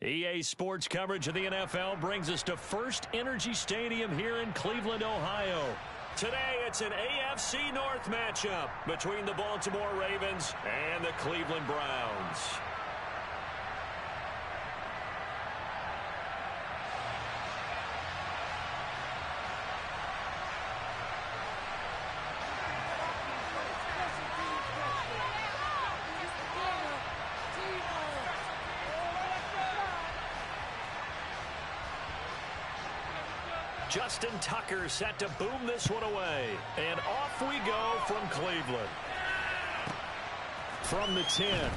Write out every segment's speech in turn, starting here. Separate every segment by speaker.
Speaker 1: EA Sports coverage of the NFL brings us to First Energy Stadium here in Cleveland, Ohio. Today, it's an AFC North matchup between the Baltimore Ravens and the Cleveland Browns. Justin Tucker set to boom this one away. And off we go from Cleveland. From the 10.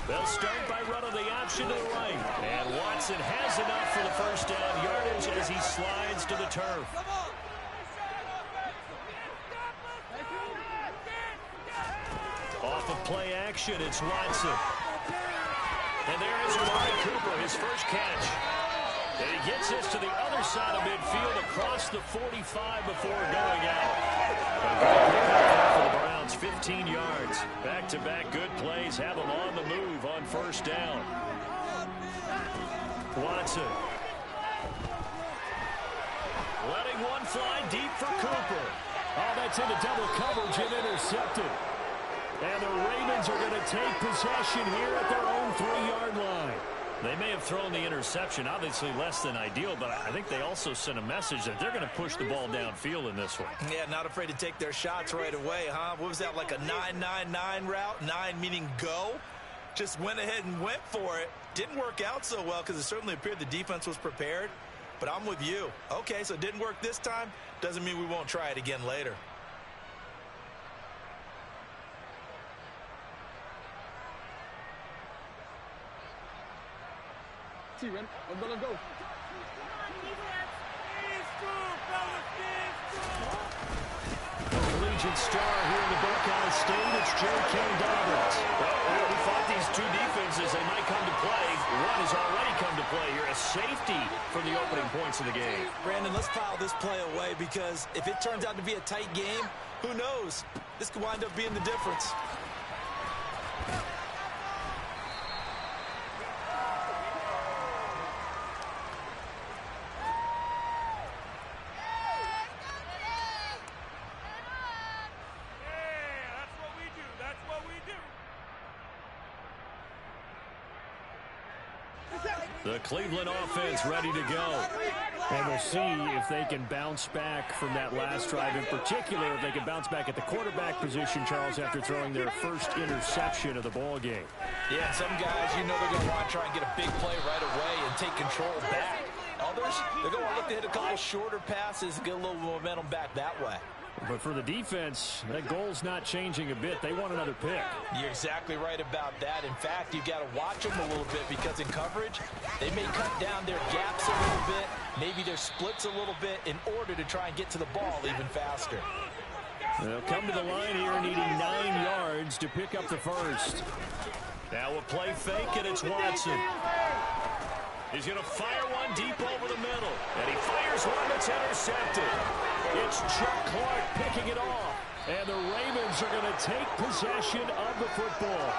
Speaker 1: They'll start by running the option to the right. And Watson has enough for the first down yardage as he slides to the turf. Off of play action, it's Watson. And there is Amari Cooper, his first catch. And he gets us to the other side of midfield across the 45 before going out. For the Browns, 15 yards. Back-to-back good plays have them on the move on first down. Watson. Letting one fly deep for Cooper.
Speaker 2: Oh, that's into double coverage and intercepted. And the Ravens are going to take possession here at their own 3-yard line.
Speaker 1: They may have thrown the interception, obviously less than ideal, but I think they also sent a message that they're going to push the ball downfield in this one.
Speaker 3: Yeah, not afraid to take their shots right away, huh? What was that, like a 9-9-9 route? 9 meaning go? Just went ahead and went for it. Didn't work out so well because it certainly appeared the defense was prepared. But I'm with you. Okay, so it didn't work this time. Doesn't mean we won't try it again later.
Speaker 2: T-Ren, let's go.
Speaker 1: Collegiate star here in the Buckeye State, it's J.K. Dobbins. Well, we fought these two defenses. They might come to play. One has already come to play here. A safety for the opening points of the game.
Speaker 3: Brandon, let's file this play away because if it turns out to be a tight game, who knows? This could wind up being the difference.
Speaker 1: The Cleveland offense ready to go.
Speaker 2: And we'll see if they can bounce back from that last drive. In particular, if they can bounce back at the quarterback position, Charles, after throwing their first interception of the ball game.
Speaker 3: Yeah, and some guys, you know they're going to want to try and get a big play right away and take control back. Others, they're going to look to hit a couple shorter passes and get a little momentum back that way.
Speaker 2: But for the defense, that goal's not changing a bit. They want another pick.
Speaker 3: You're exactly right about that. In fact, you've got to watch them a little bit because in coverage, they may cut down their gaps a little bit, maybe their splits a little bit in order to try and get to the ball even faster.
Speaker 2: They'll come to the line here needing 9 yards to pick up the first.
Speaker 1: Now a play fake, and it's Watson. He's going to fire one deep over the middle. And he fires one that's intercepted. It's Chuck Clark picking it off.
Speaker 2: And the Ravens are going to take possession of the football.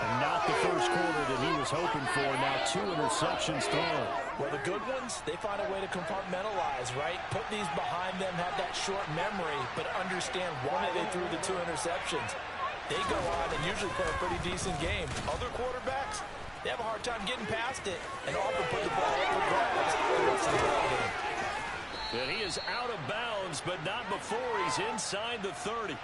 Speaker 2: And not the first quarter that he was hoping for. Now 2 interceptions thrown.
Speaker 3: Well, the good ones, they find a way to compartmentalize, right? Put these behind them, have that short memory, but understand why they threw the 2 interceptions. They go on and usually play a pretty decent game. Other quarterbacks, they have a hard time getting past it and often put the ball up for grabs the rest of the ball game.
Speaker 1: And he is out of bounds, but not before he's inside the 30.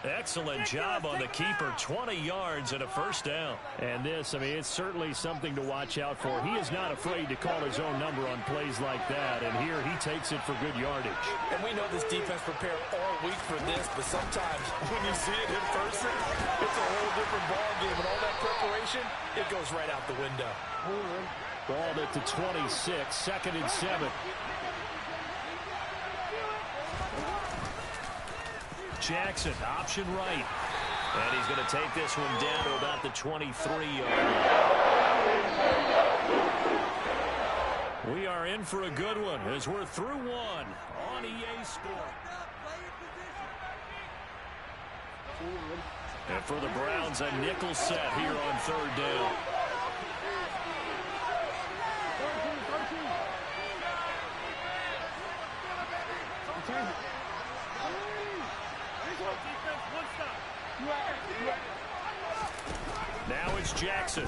Speaker 1: Excellent job on the keeper. 20 yards and a first down.
Speaker 2: And this, I mean, it's certainly something to watch out for. He is not afraid to call his own number on plays like that. And here he takes it for good yardage.
Speaker 3: And we know this defense prepared all week for this, but sometimes when you see it in person, it's a whole different ball game. And all that preparation, it goes right out the window.
Speaker 2: Balled it to 26, 2nd and 7.
Speaker 1: Jackson, option right. And he's going to take this one down to about the 23-yard line. We are in for a good one as we're through one on EA Sport. And for the Browns, a nickel set here on 3rd down. Now it's Jackson.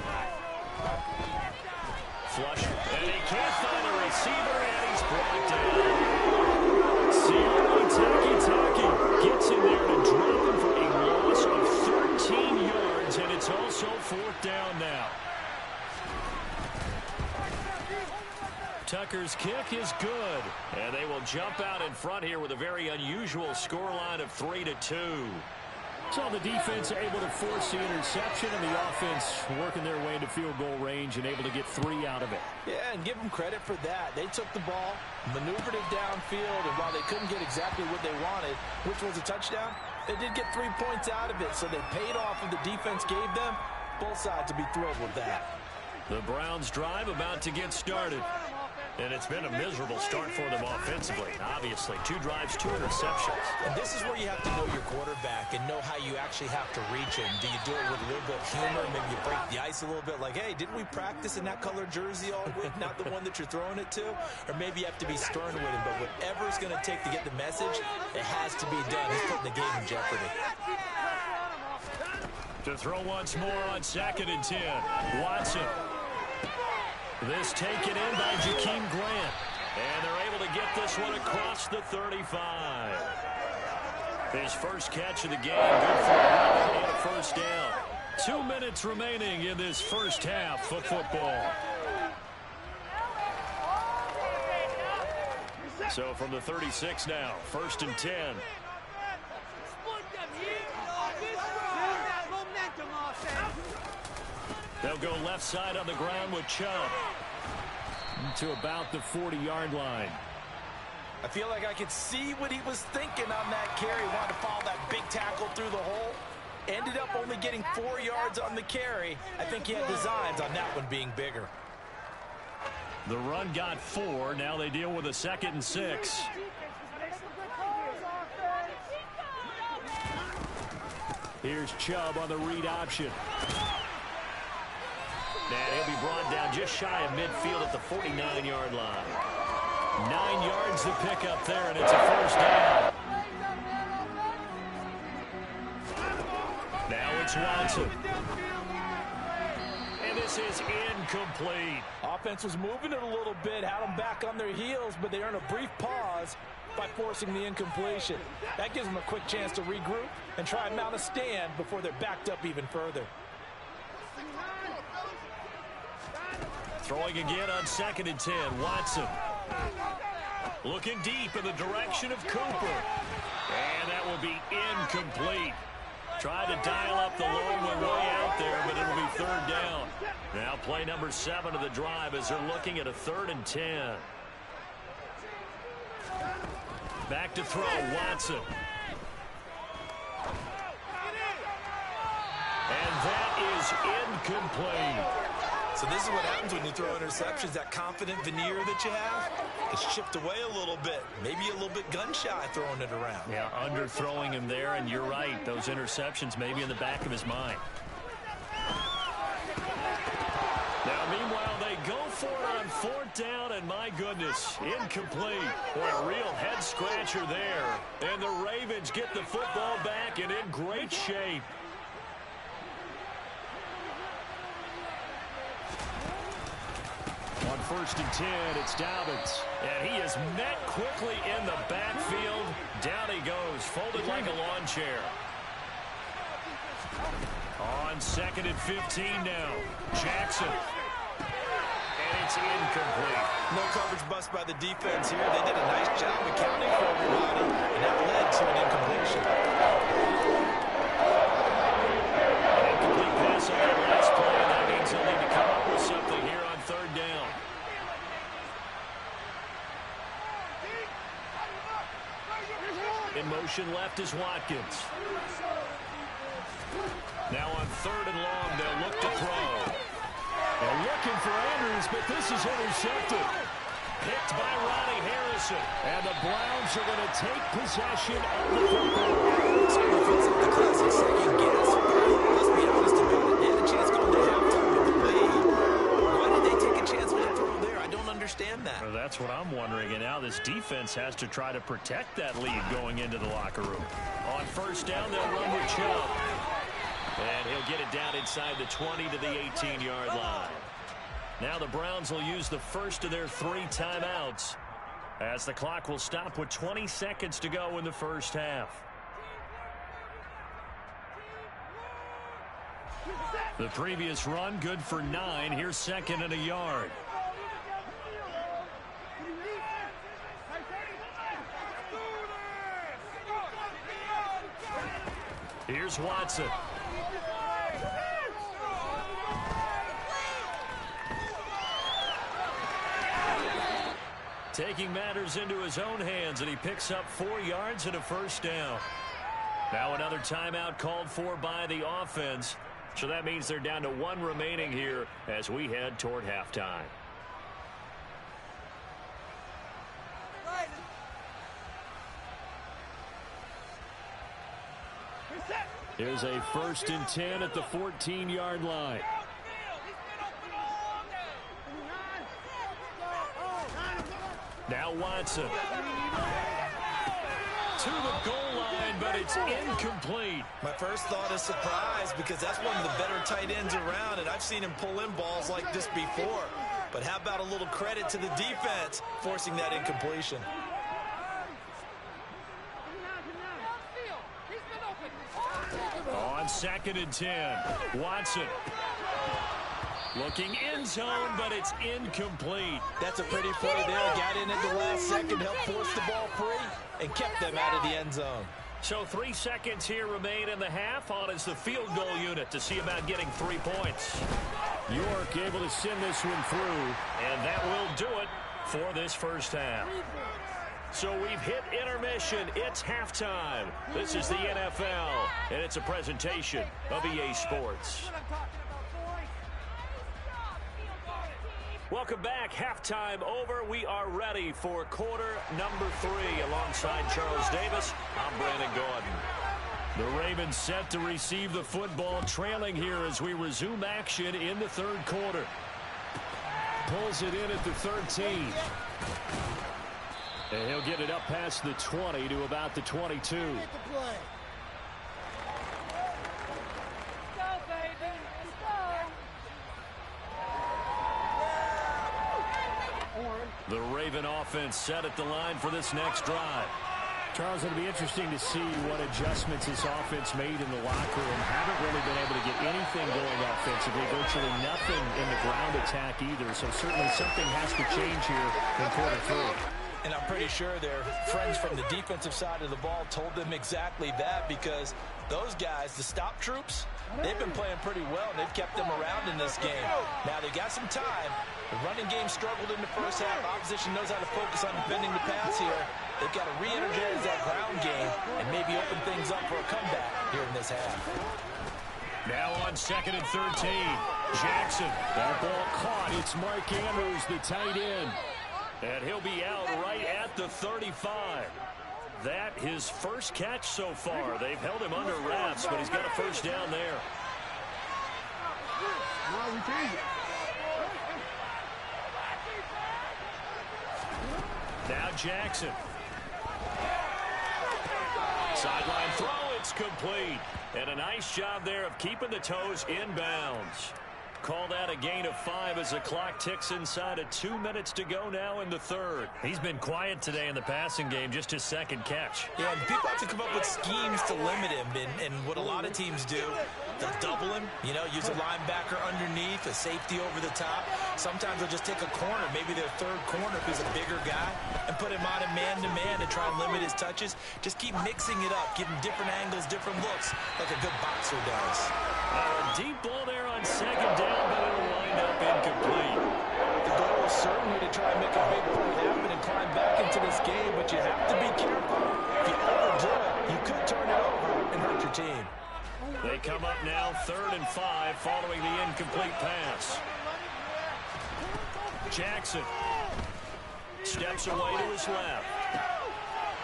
Speaker 1: Flush. And he can't find a receiver, and he's brought down. Taki gets in there to drop him for a loss of 13 yards, and it's also 4th down now. Tucker's kick is good, and they will jump out in front here with a very unusual scoreline of 3-2.
Speaker 2: So the defense able to force the interception, and the offense working their way into field goal range and able to get 3 out of it.
Speaker 3: Yeah, and give them credit for that. They took the ball, maneuvered it downfield, and while they couldn't get exactly what they wanted, which was a touchdown, they did get 3 points out of it, so they paid off what the defense gave them. Both sides will be thrilled with that.
Speaker 1: The Browns drive about to get started. And it's been a miserable start for them offensively. Obviously, 2 drives, 2 interceptions.
Speaker 3: And this is where you have to know your quarterback and know how you actually have to reach him. Do you do it with a little bit of humor? Maybe you break the ice a little bit like, hey, didn't we practice in that color jersey all week? Not the one that you're throwing it to? Or maybe you have to be stern with him. But whatever it's going to take to get the message, it has to be done. He's putting the game in jeopardy.
Speaker 1: To throw once more on 2nd and 10. Watson. This taken in by Jakeem Grant. And they're able to get this one across the 35. His first catch of the game. Good for a first down. 2 minutes remaining in this first half of football. So from the 36 now, 1st and 10. They'll go left side on the ground with Chubb.
Speaker 2: To about the 40-yard line.
Speaker 3: I feel like I could see what he was thinking on that carry. Wanted to follow that big tackle through the hole. Ended up only getting 4 yards on the carry. I think he had designs on that one being bigger.
Speaker 1: The run got 4. Now they deal with a 2nd and 6.
Speaker 2: Here's Chubb on the read option.
Speaker 1: And he'll be brought down just shy of midfield at the 49-yard line. 9 yards to pick up there, and it's a first down. Now it's Watson. And this is incomplete.
Speaker 3: Offense was moving it a little bit, had them back on their heels, but they earned a brief pause by forcing the incompletion. That gives them a quick chance to regroup and try and mount a stand before they're backed up even further.
Speaker 1: Throwing again on 2nd and 10, Watson. Looking deep in the direction of Cooper. And that will be incomplete. Tried to dial up the long one way out there, but it'll be 3rd down. Now play number 7 of the drive as they're looking at a 3rd and 10. Back to throw, Watson. And that is incomplete.
Speaker 3: So this is what happens when you throw interceptions. That confident veneer that you have, it's chipped away a little bit. Maybe a little bit gun-shy throwing it around.
Speaker 2: Yeah, underthrowing him there, and you're right. Those interceptions maybe in the back of his mind. Now, meanwhile, they go for it on fourth down, and my goodness, incomplete. Boy, a real head-scratcher there. And the Ravens get the football back and in great shape. On 1st and 10, it's Dobbins. And he is met quickly in the backfield. Down he goes, folded like a lawn chair. On 2nd and 15 now, Jackson. And it's incomplete.
Speaker 3: No coverage bust by the defense here. They did a nice job accounting for everybody, and that led to an incompletion.
Speaker 2: An incomplete pass on that last play, and that means he'll need to come up with something here on 3rd down. In motion left is Watkins. Now on 3rd and long, they'll look to throw. They're looking for Andrews, but this is intercepted. Picked by Ronnie Harrison. And the Browns are going to take possession of the football.
Speaker 3: This feels like the classic second guess. Let's be honest about it. They had a chance going to halftime with the lead. Why did they take a chance with a throw there? I don't understand that.
Speaker 2: Well, that's what I'm wondering. And now this defense has to try to protect that lead going into the locker room. On 1st down, they'll run with Chubb. And he'll get it down inside the 20 to the 18-yard line. Now the Browns will use the first of their 3 timeouts as the clock will stop with 20 seconds to go in the first half. The previous run good for 9. Here's 2nd and a yard. Here's Watson. Taking matters into his own hands, and he picks up 4 yards and a 1st down. Now another timeout called for by the offense. So that means they're down to 1 remaining here as we head toward halftime. Here's a 1st and 10 at the 14-yard line. Now Watson. To the goal line, but it's incomplete.
Speaker 3: My first thought is surprise because that's one of the better tight ends around, and I've seen him pull in balls like this before. But how about a little credit to the defense forcing that incompletion?
Speaker 2: On 2nd and 10, Watson. Looking end zone, but it's incomplete.
Speaker 3: That's a pretty play there. Got in at the last second, helped force the ball free, and kept them out of the end zone.
Speaker 2: So 3 seconds here remain in the half. On is the field goal unit to see about getting 3 points. York able to send this one through, and that will do it for this first half. So we've hit intermission. It's halftime. This is the NFL, and it's a presentation of EA Sports. Welcome back. Halftime over. We are ready for quarter number 3. Alongside Charles Davis, I'm Brandon Gordon. The Ravens set to receive the football, trailing here as we resume action in the 3rd quarter. Pulls it in at the 13. And he'll get it up past the 20 to about the 22. The Raven offense set at the line for this next drive. Charles, it'll be interesting to see what adjustments this offense made in the locker room. Haven't really been able to get anything going offensively. Virtually nothing in the ground attack either. So certainly something has to change here in quarter 3.
Speaker 3: And I'm pretty sure their friends from the defensive side of the ball told them exactly that, because those guys, the stop troops, they've been playing pretty well, and they've kept them around in this game. Now, they got some time. The running game struggled in the first half. Opposition knows how to focus on defending the pass here. They've got to re-energize that ground game and maybe open things up for a comeback here in this half.
Speaker 1: Now on 2nd and 13. Jackson.
Speaker 4: That ball caught. It's Mark Andrews, the tight end.
Speaker 1: And he'll be out right at the 35. That his first catch so far. They've held him under wraps, but he's got a first down there. Now Jackson. Sideline throw, it's complete. And a nice job there of keeping the toes inbounds. Call that a gain of 5 as the clock ticks inside of 2 minutes to go now in the third. He's been quiet today in the passing game, just his second catch.
Speaker 3: Yeah, and people have to come up with schemes to limit him. And what a lot of teams do, they'll double him, use a linebacker underneath, a safety over the top. Sometimes they'll just take a corner, maybe their third corner if he's a bigger guy, and put him on a man-to-man to try and limit his touches. Just keep mixing it up, giving different angles, different looks, like a good boxer does.
Speaker 1: Deep ball there on second down, but it'll wind up incomplete.
Speaker 3: The goal is certainly to try and make a big play happen and climb back into this game, but you have to be careful. If you overdo it, you could turn it over and hurt your team.
Speaker 1: They come up now 3rd and 5 following the incomplete pass. Jackson steps away to his left.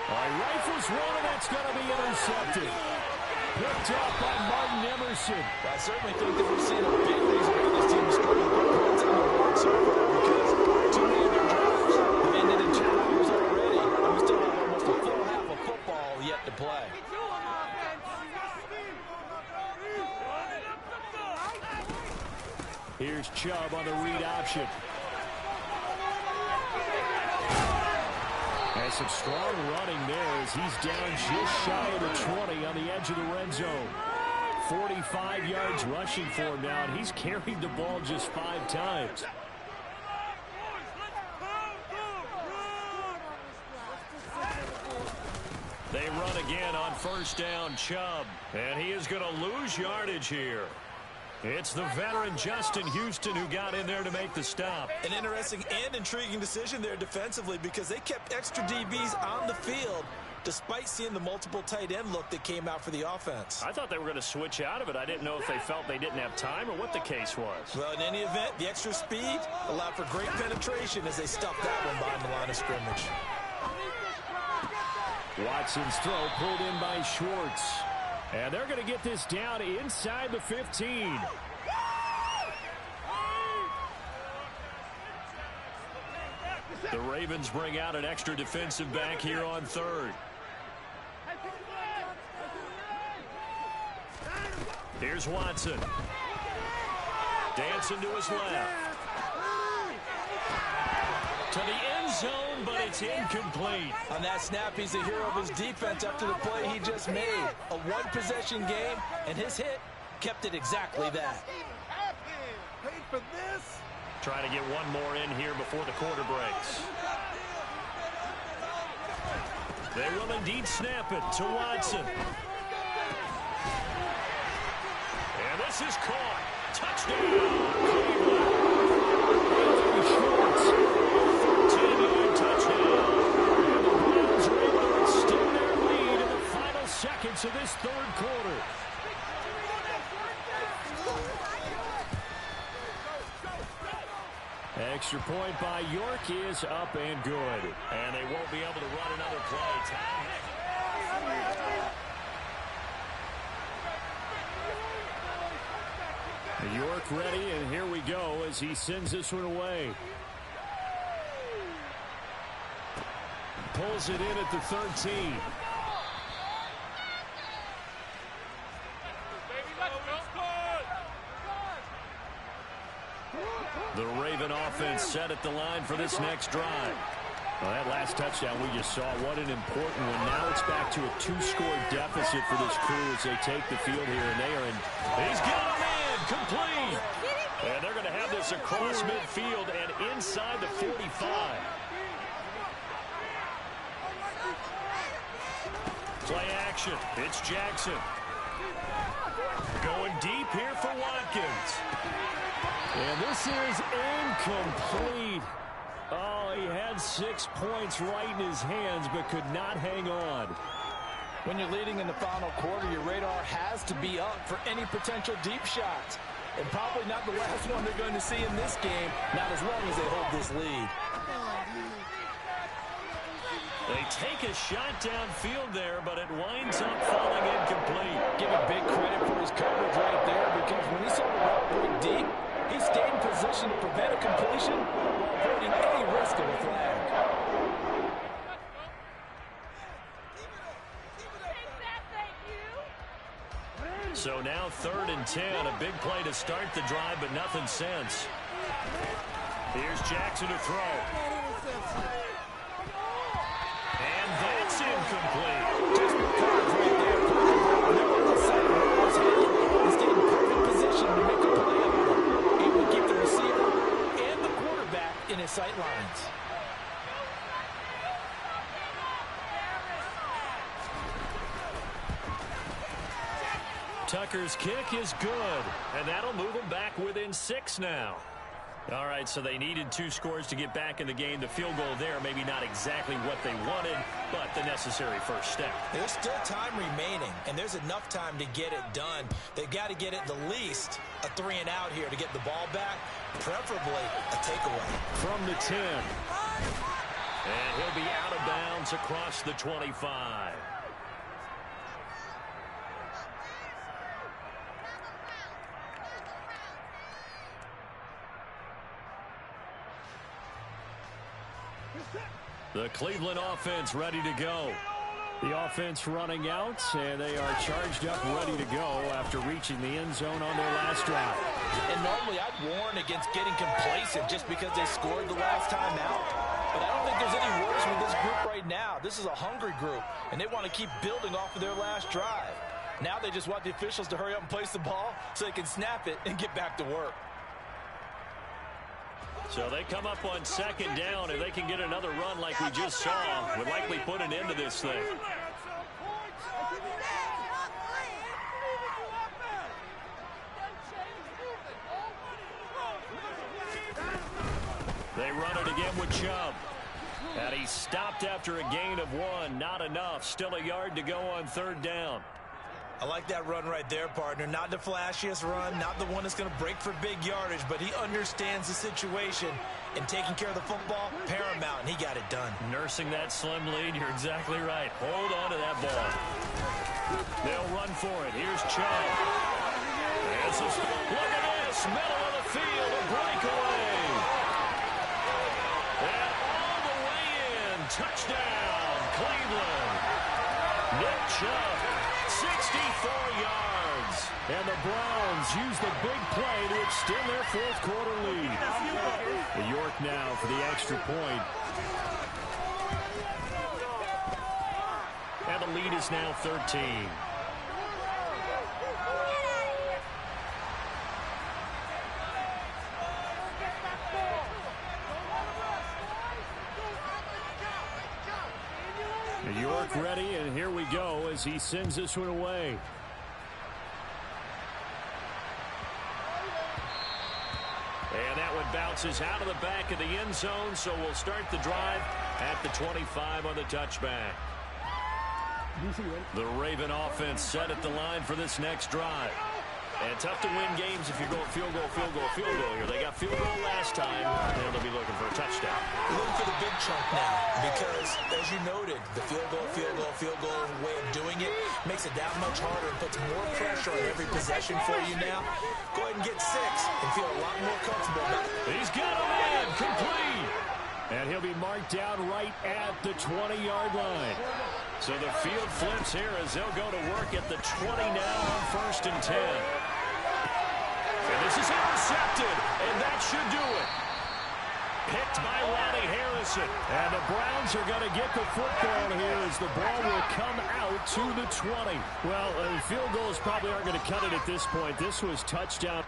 Speaker 4: Rifles one, and that's going to be intercepted. Picked up by Martin Emerson.
Speaker 3: I certainly think that we're seeing a big reason for this team to struggle to put points on the board so far because too many of their drives have ended in turnovers already, and we still have almost a full half of football yet to play.
Speaker 4: Here's Chubb on the read option. Has some strong running there as he's down just shy of the 20 on the edge of the red zone. 45 yards rushing for him now, and he's carried the ball just 5 times.
Speaker 1: They run again on first down, Chubb. And he is going to lose yardage here. It's the veteran Justin Houston who got in there to make the stop.
Speaker 3: An interesting and intriguing decision there defensively because they kept extra DBs on the field despite seeing the multiple tight end look that came out for the offense.
Speaker 1: I thought they were going to switch out of it. I didn't know if they felt they didn't have time or what the case was.
Speaker 3: Well, in any event, the extra speed allowed for great penetration as they stuffed that one behind the line of scrimmage.
Speaker 4: Watson's throw pulled in by Schwartz. And they're going to get this down inside the 15.
Speaker 1: The Ravens bring out an extra defensive back here on 3rd. Here's Watson. Dancing to his left. To the end zone, but it's incomplete.
Speaker 3: On that snap, he's a hero of his defense after the play he just made. A one-possession game, and his hit kept it exactly that.
Speaker 1: Try to get one more in here before the quarter breaks. They will indeed snap it to Watson. And this is caught. Touchdown, Cleveland. Schwartz. 14-yard touchdown. And the Browns are able to extend their lead in the final seconds of this 3rd quarter.
Speaker 4: Extra point by York is up and good.
Speaker 1: And they won't be able to run another play.
Speaker 4: York ready, and here we go as he sends this one away. Pulls it in at the 13.
Speaker 1: The Raven offense set at the line for this next drive.
Speaker 4: Well, that last touchdown we just saw, what an important one. Now it's back to a 2-score deficit for this crew as they take the field here, and they are in.
Speaker 1: He's got a man, complete. And they're going to have this across midfield and inside the 45. Play action. It's Jackson. Going deep here for Watkins.
Speaker 4: And this is incomplete. Oh, he had 6 points right in his hands, but could not hang on.
Speaker 3: When you're leading in the final quarter, your radar has to be up for any potential deep shots. And probably not the last one they're going to see in this game, not as long as they hold this lead.
Speaker 2: They take a shot downfield there, but it winds up falling incomplete.
Speaker 3: Give him big credit for his coverage right there, because when he saw the route break deep, he stayed in position to prevent a completion while avoiding any risk of a flag.
Speaker 2: So now 3rd and 10, a big play to start the drive, but nothing since. Here's Jackson to throw. And that's incomplete.
Speaker 3: Just coverage right there. Never decided where he was headed. He stayed in perfect position to make a play on it. Able to keep the receiver and the quarterback in his sight lines.
Speaker 2: Tucker's kick is good, and that'll move them back within 6 now. All right, so they needed 2 scores to get back in the game. The field goal there, maybe not exactly what they wanted, but the necessary first step.
Speaker 3: There's still time remaining, and there's enough time to get it done. They've got to get at the least a 3 and out here to get the ball back, preferably a takeaway.
Speaker 2: From the 10. And he'll be out of bounds across the 25. The Cleveland offense ready to go.
Speaker 4: The offense running out, and they are charged up, ready to go after reaching the end zone on their last drive.
Speaker 3: And normally I'd warn against getting complacent just because they scored the last time out. But I don't think there's any worse with this group right now. This is a hungry group, and they want to keep building off of their last drive. Now they just want the officials to hurry up and place the ball so they can snap it and get back to work.
Speaker 2: So they come up on 2nd down, and they can get another run like we just saw. Would likely put an end to this thing. They run it again with Chubb. And he stopped after a gain of 1. Not enough. Still a yard to go on 3rd down.
Speaker 3: I like that run right there, partner. Not the flashiest run, not the one that's going to break for big yardage, but he understands the situation, and taking care of the football, paramount, and he got it done.
Speaker 2: Nursing that slim lead, you're exactly right. Hold on to that ball. They'll run for it. Here's Chubb. Look at this, middle of the field, a breakaway. And all the way in, touchdown, Cleveland. Nick Chubb. 64 yards.
Speaker 4: And the Browns use the big play to extend their 4th quarter lead. The York now for the extra point.
Speaker 2: And the lead is now 13.
Speaker 4: York ready, and here we go as he sends this one away.
Speaker 2: And that one bounces out of the back of the end zone, so we'll start the drive at the 25 on the touchback. The Raven offense set at the line for this next drive. And tough to win games if you're going field goal, field goal, field goal here. They got field goal last time, and they'll be looking for a touchdown.
Speaker 3: Looking for the big chunk now, because, as you noted, the field goal way of doing it makes it that much harder and puts more pressure on every possession for you now. Go ahead and get 6 and feel a lot more comfortable about it.
Speaker 2: He's got a man, complete.
Speaker 4: And he'll be marked down right at the 20-yard line.
Speaker 2: So the field flips here as they'll go to work at the 20 now on 1st and 10. And this is intercepted, and that should do it. Picked by Ronnie Harrison.
Speaker 4: And the Browns are going to get the football here as the ball will come out to the 20. Well, field goals probably aren't going to cut it at this point. This was touchdown.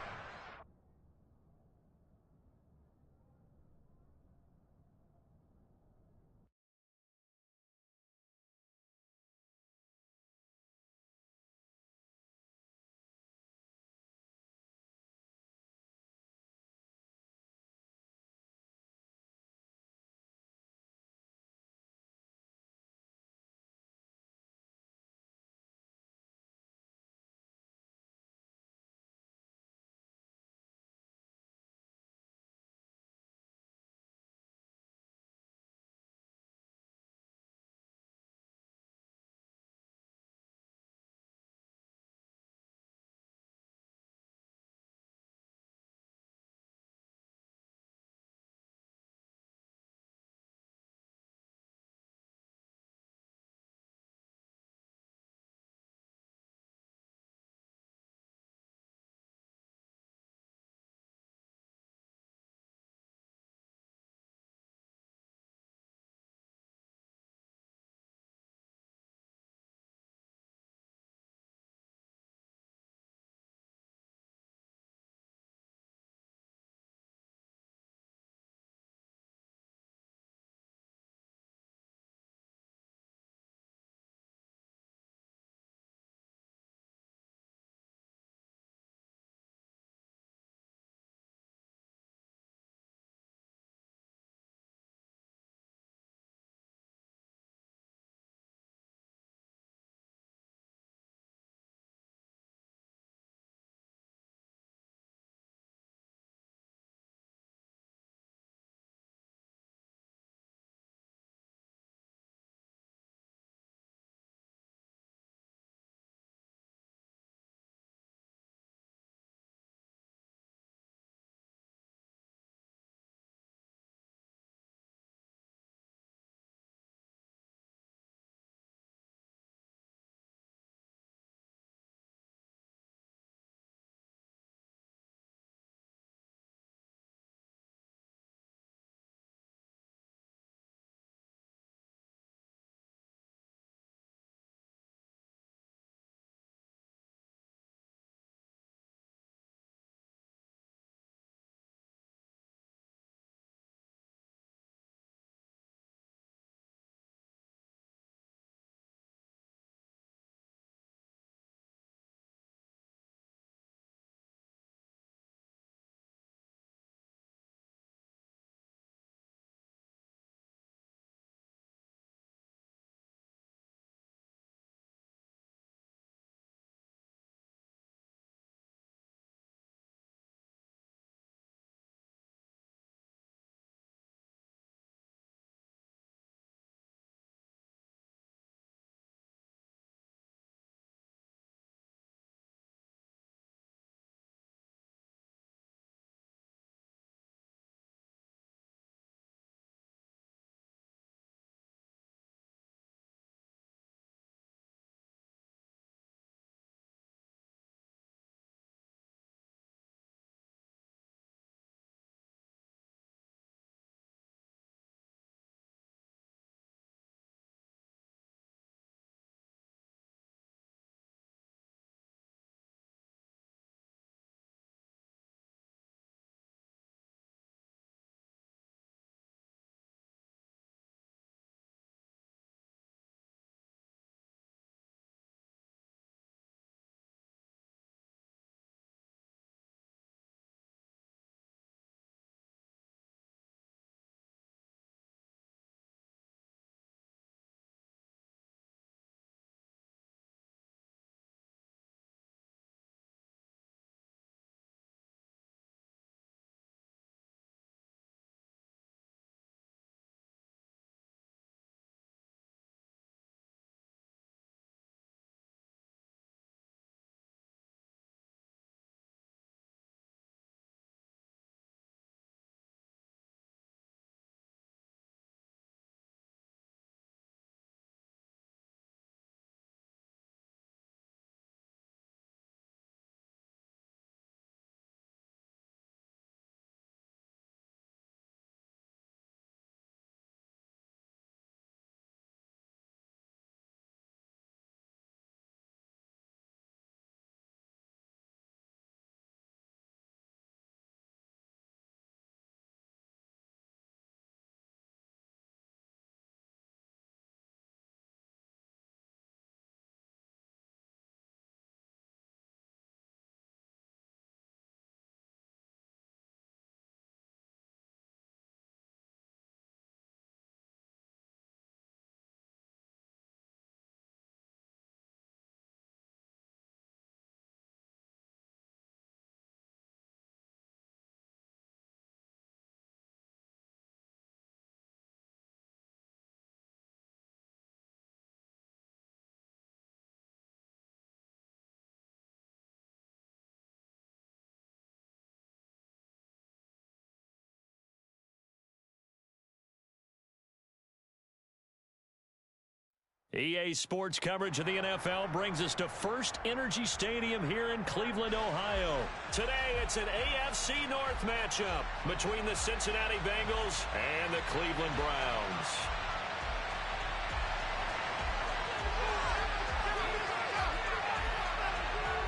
Speaker 1: EA Sports coverage of the NFL brings us to First Energy Stadium here in Cleveland, Ohio. Today, it's an AFC North matchup between the Cincinnati Bengals and the Cleveland Browns.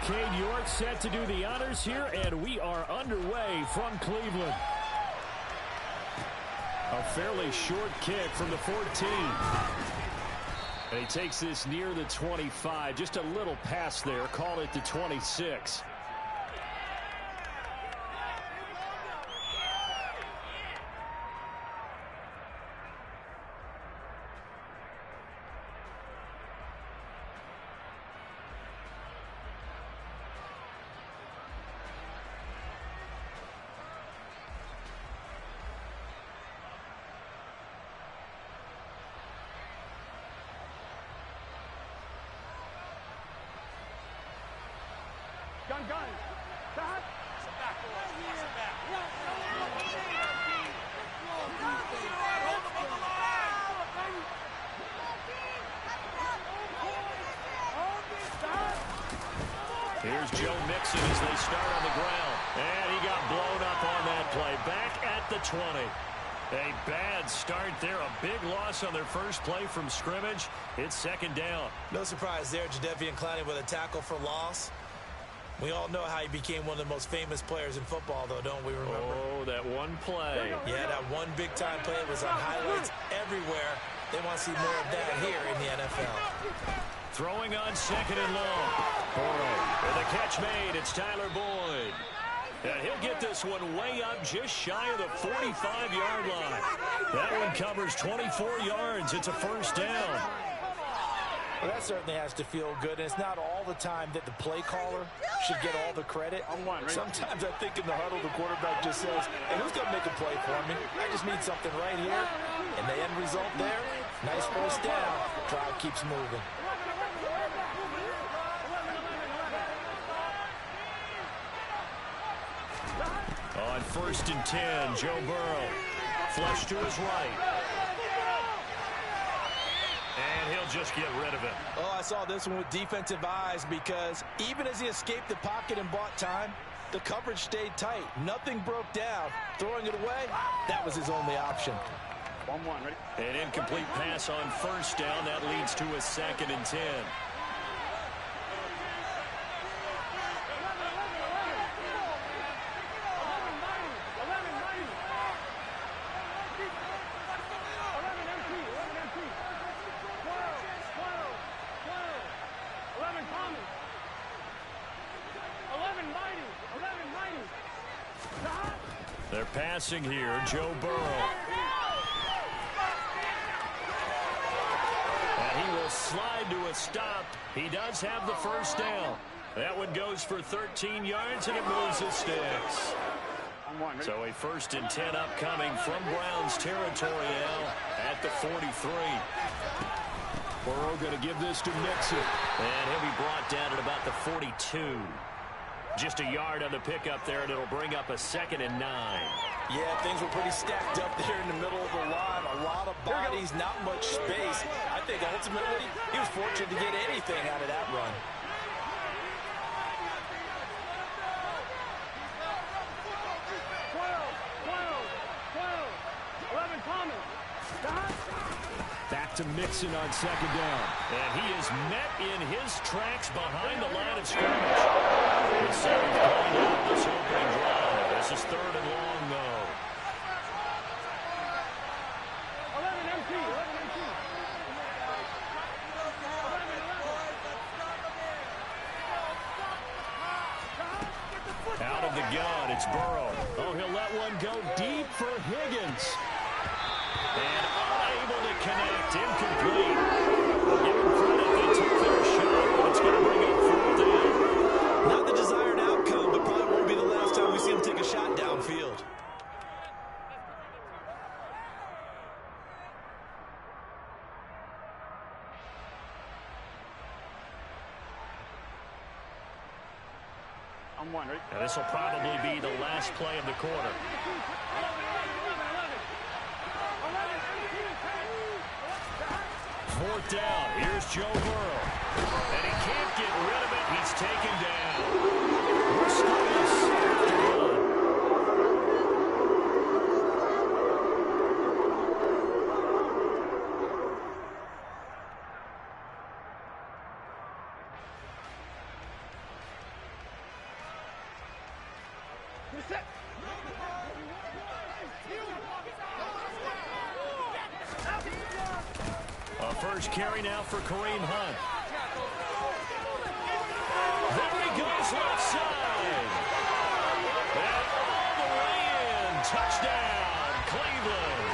Speaker 4: Cade York set to do the honors here, and we are underway from Cleveland. A fairly short kick from the 14. And he takes this near the 25. Just a little pass there. Call it the 26.
Speaker 5: Gun. Stop. Sit back, boys. Sit back.
Speaker 1: Here's Joe Mixon as they start on the ground. And he got blown up on that play. Back at the 20. A bad start there. A big loss on their first play from scrimmage. It's second down.
Speaker 3: No surprise there. Jadeveon Clowney with a tackle for loss. We all know how he became one of the most famous players in football, though, don't we remember?
Speaker 1: Oh, that one play.
Speaker 3: Yeah, that one big-time play was on highlights everywhere. They want to see more of that here in the NFL.
Speaker 1: Throwing on second and long. Burrow. And the catch made. It's Tyler Boyd. And he'll get this one way up just shy of the 45-yard line. That one covers 24 yards. It's a first down.
Speaker 3: Well, that certainly has to feel good, and it's not all the time that the play caller should get all the credit. Sometimes I think in the huddle, the quarterback just says, hey, who's going to make a play for me? I just need something right here. And the end result there, nice first down. Drive keeps moving.
Speaker 1: On first and 10, Joe Burrow. Flush to his right. And he'll just get rid of it.
Speaker 3: Oh, I saw this one with defensive eyes because even as he escaped the pocket and bought time, the coverage stayed tight. Nothing broke down. Throwing it away, that was his only option.
Speaker 5: 1-1, ready?
Speaker 1: An incomplete pass on first down. That leads to a second and 10. They're passing here, Joe Burrow. And he will slide to a stop. He does have the first down. That one goes for 13 yards, and it moves his sticks. So a first and 10 upcoming from Browns territory now at the 43.
Speaker 4: Burrow going to give this to Mixon.
Speaker 1: And he'll be brought down at about the 42. Just a yard on the pickup there, and it'll bring up a second and 9.
Speaker 3: Yeah, things were pretty stacked up there in the middle of the line. A lot of bodies, not much space. I think ultimately he was fortunate to get anything out of that run.
Speaker 4: Back to Mixon on second down.
Speaker 1: And he is met in his tracks behind the line of scrimmage. The seventh play of this opening drive. This is third and long, though.
Speaker 5: 11 MT.
Speaker 1: Out of the gun, it's Burrow.
Speaker 4: Oh, he'll let one go deep for Higgins.
Speaker 1: And unable to connect, incomplete. Give him credit, they took their shot, but it's going to bring up fourth down.
Speaker 3: Not the desired outcome, but probably won't be the last time we see him take a shot downfield.
Speaker 5: I'm one, ready?
Speaker 1: And this will probably be the last play of the quarter.
Speaker 4: 4th down. Here's Joe Burrow.
Speaker 2: And he can't get rid of it. He's taken down. We're scoreless after one.
Speaker 4: A first carry now for Kareem Hunt.
Speaker 2: There he goes left side. And all the way in. Touchdown, Cleveland.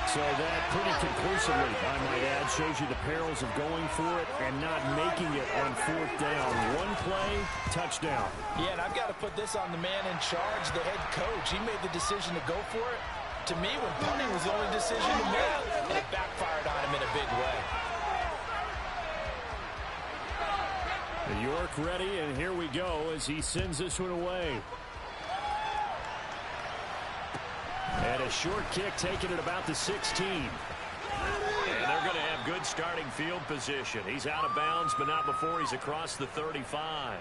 Speaker 4: So that pretty conclusively, I might add, shows you the perils of going for it and not making it on 4th down. One play, touchdown.
Speaker 3: Yeah, and I've got to put this on the man in charge, the head coach. He made the decision to go for it. To me, when punting was the only decision to make, and it backfired on him in a big way.
Speaker 4: New York ready, and here we go as he sends this one away. And a short kick taken at about the 16.
Speaker 2: And they're going to have good starting field position. He's out of bounds, but not before he's across the 35.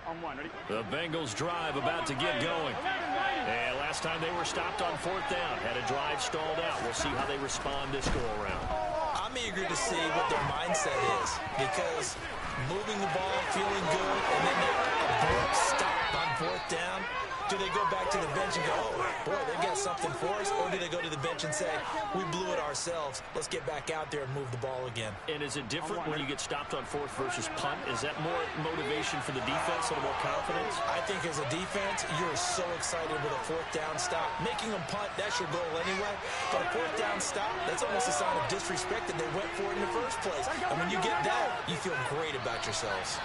Speaker 5: On one, ready?
Speaker 2: The Bengals drive about to get going. And last time they were stopped on 4th down. Had a drive stalled out. We'll see how they respond this go-around.
Speaker 3: I'm eager to see what their mindset is, because moving the ball, feeling good, and then they abrupt stop on 4th down. Do they go back to the bench and go, oh, boy, they've got something for us? Or do they go to the bench and say, we blew it ourselves. Let's get back out there and move the ball again.
Speaker 2: And is it different when you get stopped on 4th versus punt? Is that more motivation for the defense, a little more confidence?
Speaker 3: I think as a defense, you're so excited with a 4th down stop. Making them punt, that's your goal anyway. But a 4th down stop, that's almost a sign of disrespect that they went for it in the first place. And when you get that, you feel great about yourselves.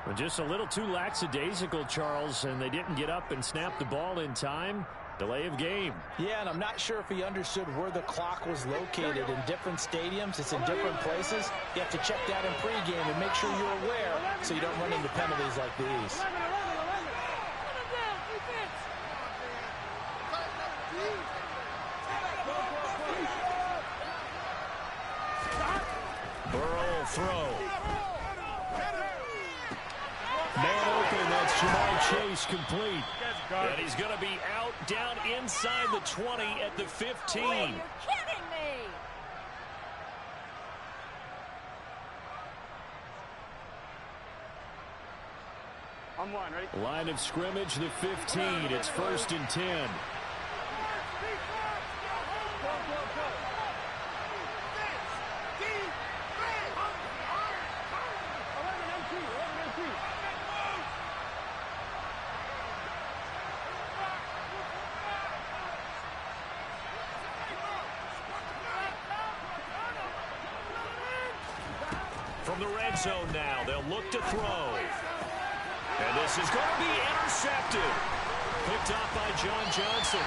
Speaker 4: Well, just a little too lackadaisical, Charles, and they didn't get up and snap the ball in time. Delay of game.
Speaker 3: Yeah, and I'm not sure if he understood where the clock was located. In different stadiums, it's in different places. You have to check that in pregame and make sure you're aware so you don't run into penalties like these.
Speaker 4: Burrow will throw. Man open, that's Jamar Chase complete.
Speaker 2: And he's going to be out down inside the 20 at the 15.
Speaker 6: Are you kidding me?
Speaker 5: On one, ready?
Speaker 4: Line of scrimmage, the 15. It's 1st and 10.
Speaker 2: From the red zone now, they'll look to throw. And this is going to be intercepted. Picked off by John Johnson.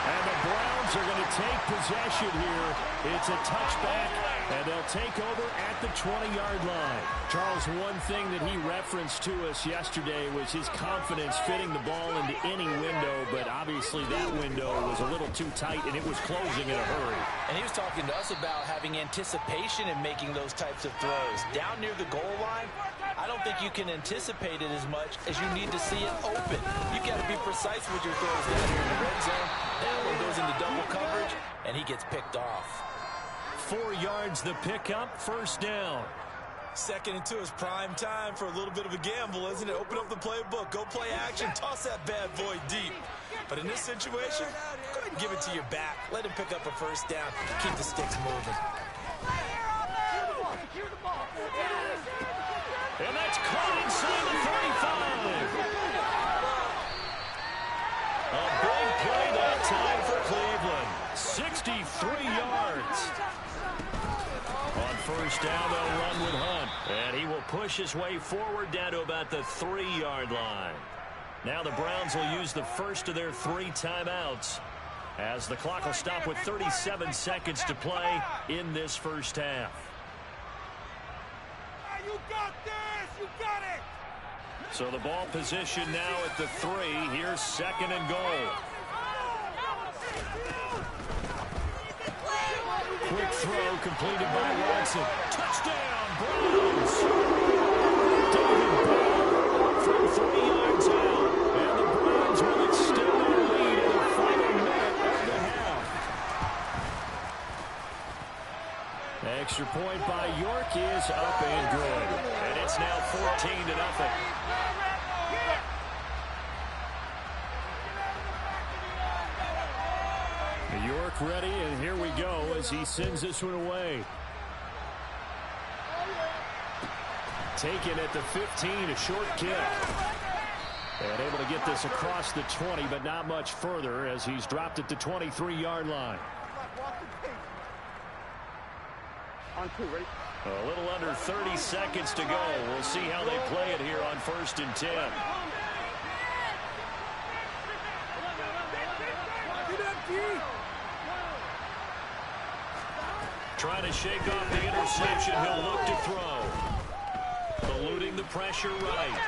Speaker 4: And the Browns are going to take possession here. It's a touchback, and they'll take over at the 20-yard line. Charles, one thing that he referenced to us yesterday was his confidence fitting the ball into any window, but obviously that window was a little too tight, and it was closing in a hurry.
Speaker 3: And he was talking to us about having anticipation in making those types of throws. Down near the goal line, I don't think you can anticipate it as much as you need to see it open. You've got to be precise with your throws down here in the red zone. That one goes into double coverage, and he gets picked off.
Speaker 2: 4 yards the pickup, 1st down.
Speaker 3: 2nd and 2 is prime time for a little bit of a gamble, isn't it? Open up the playbook, go play action, toss that bad boy deep. But in this situation, go ahead and give it to your back. Let him pick up a 1st down. Keep the sticks moving.
Speaker 2: And that's caught inside the 35. A big play that time for Cleveland. 63 yards. On 1st down, they'll run with Hunt. And he will push his way forward down to about the 3-yard line. Now the Browns will use the first of their 3 timeouts, as the clock will stop with 37 seconds to play in this first half.
Speaker 5: You got this! You got it!
Speaker 2: So the ball position now at the 3. Here's 2nd and goal.
Speaker 4: Quick throw completed by Watson. Touchdown, Browns. David Bell from 3 yards out. And the Browns will extend their lead in the final minute of the half. Extra point by York is up and good.
Speaker 2: And it's now 14-0.
Speaker 4: York ready, and here we go as he sends this one away. Taken at the 15, a short kick. And able to get this across the 20, but not much further as he's dropped it to 23-yard line.
Speaker 5: On 2, ready?
Speaker 2: A little under 30 seconds to go. We'll see how they play it here on 1st and 10. Trying to shake off the interception. He'll look to throw. Eluding the pressure right.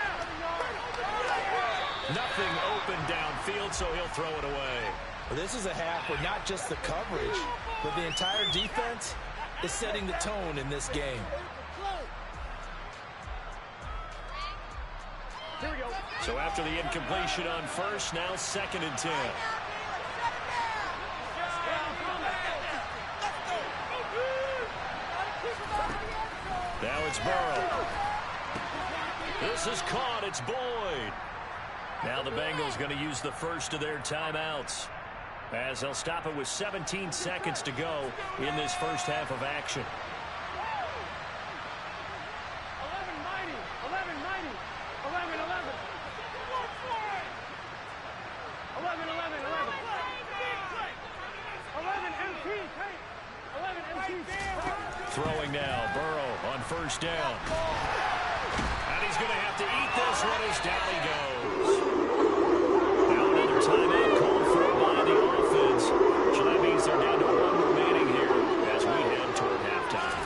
Speaker 2: Nothing open downfield, so he'll throw it away.
Speaker 3: Well, this is a half where not just the coverage, but the entire defense is setting the tone in this game.
Speaker 5: Here we go.
Speaker 2: So after the incompletion on 1st, now 2nd and 10. Now it's Burrow. This is caught. It's Boyd. Now the Bengals going to use the first of their timeouts, as they'll stop it with 17 seconds to go in this first half of action.
Speaker 5: 11.
Speaker 2: Throwing now, Burrow on 1st down. And he's going to have to eat this one as down he goes. Now another timeout called for by the offense. So that means they're down to 1 remaining here as we head toward halftime.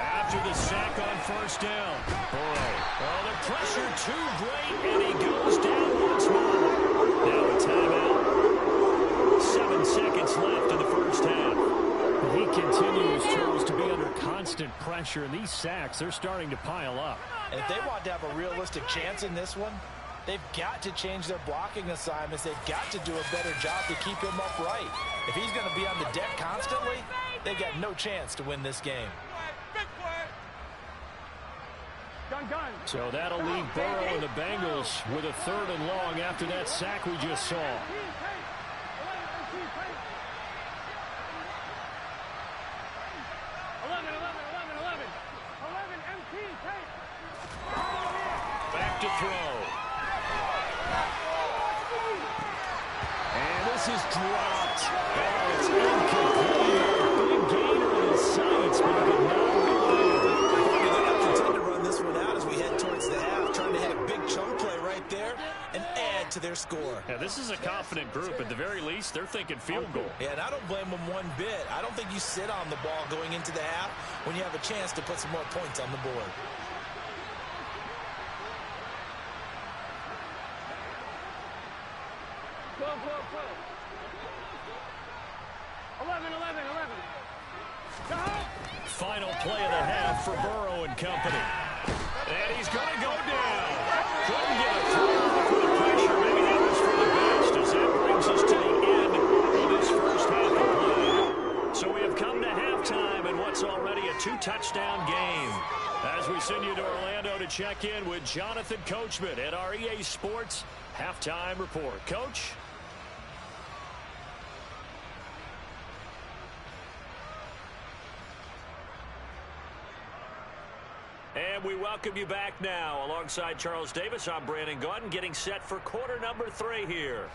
Speaker 2: After the sack on 1st down, Burrow. Oh, the pressure too great, and he goes down once more. Now a timeout. 7 seconds left in the first half.
Speaker 4: He continues, Charles, to be under constant pressure, and these sacks, they're starting to pile up.
Speaker 3: And if they want to have a realistic chance in this one, they've got to change their blocking assignments. They've got to do a better job to keep him upright. If he's going to be on the deck constantly, they've got no chance to win this game.
Speaker 5: Gun.
Speaker 4: So that'll leave Burrow and the Bengals with a 3rd and long after that sack we just saw.
Speaker 5: 11.
Speaker 2: Back to throw.
Speaker 4: And this is dropped. Oh, it's incomplete. Big gainer in his sights, but he could not reload.
Speaker 3: They're going to continue to run this one out as we head towards the half, trying to hit a big chunk play right there and add to their score.
Speaker 2: Yeah, this is a confident group. At the very least, they're thinking field goal.
Speaker 3: Yeah, and I don't blame them one bit. I don't think you sit on the ball going into the half when you have a chance to put some more points on the board.
Speaker 5: Go. 11.
Speaker 2: Final play of the half for Burrow and company. And he's going to go down. Couldn't get a throw off with the pressure. Maybe that was for the best, as that brings us to the end of this first half of play. So we have come to halftime in what's already a 2-touchdown game. As we send you to Orlando to check in with Jonathan Coachman at our EA Sports Halftime Report. Coach? And we welcome you back now. Alongside Charles Davis, I'm Brandon Gaudin, getting set for quarter number 3 here.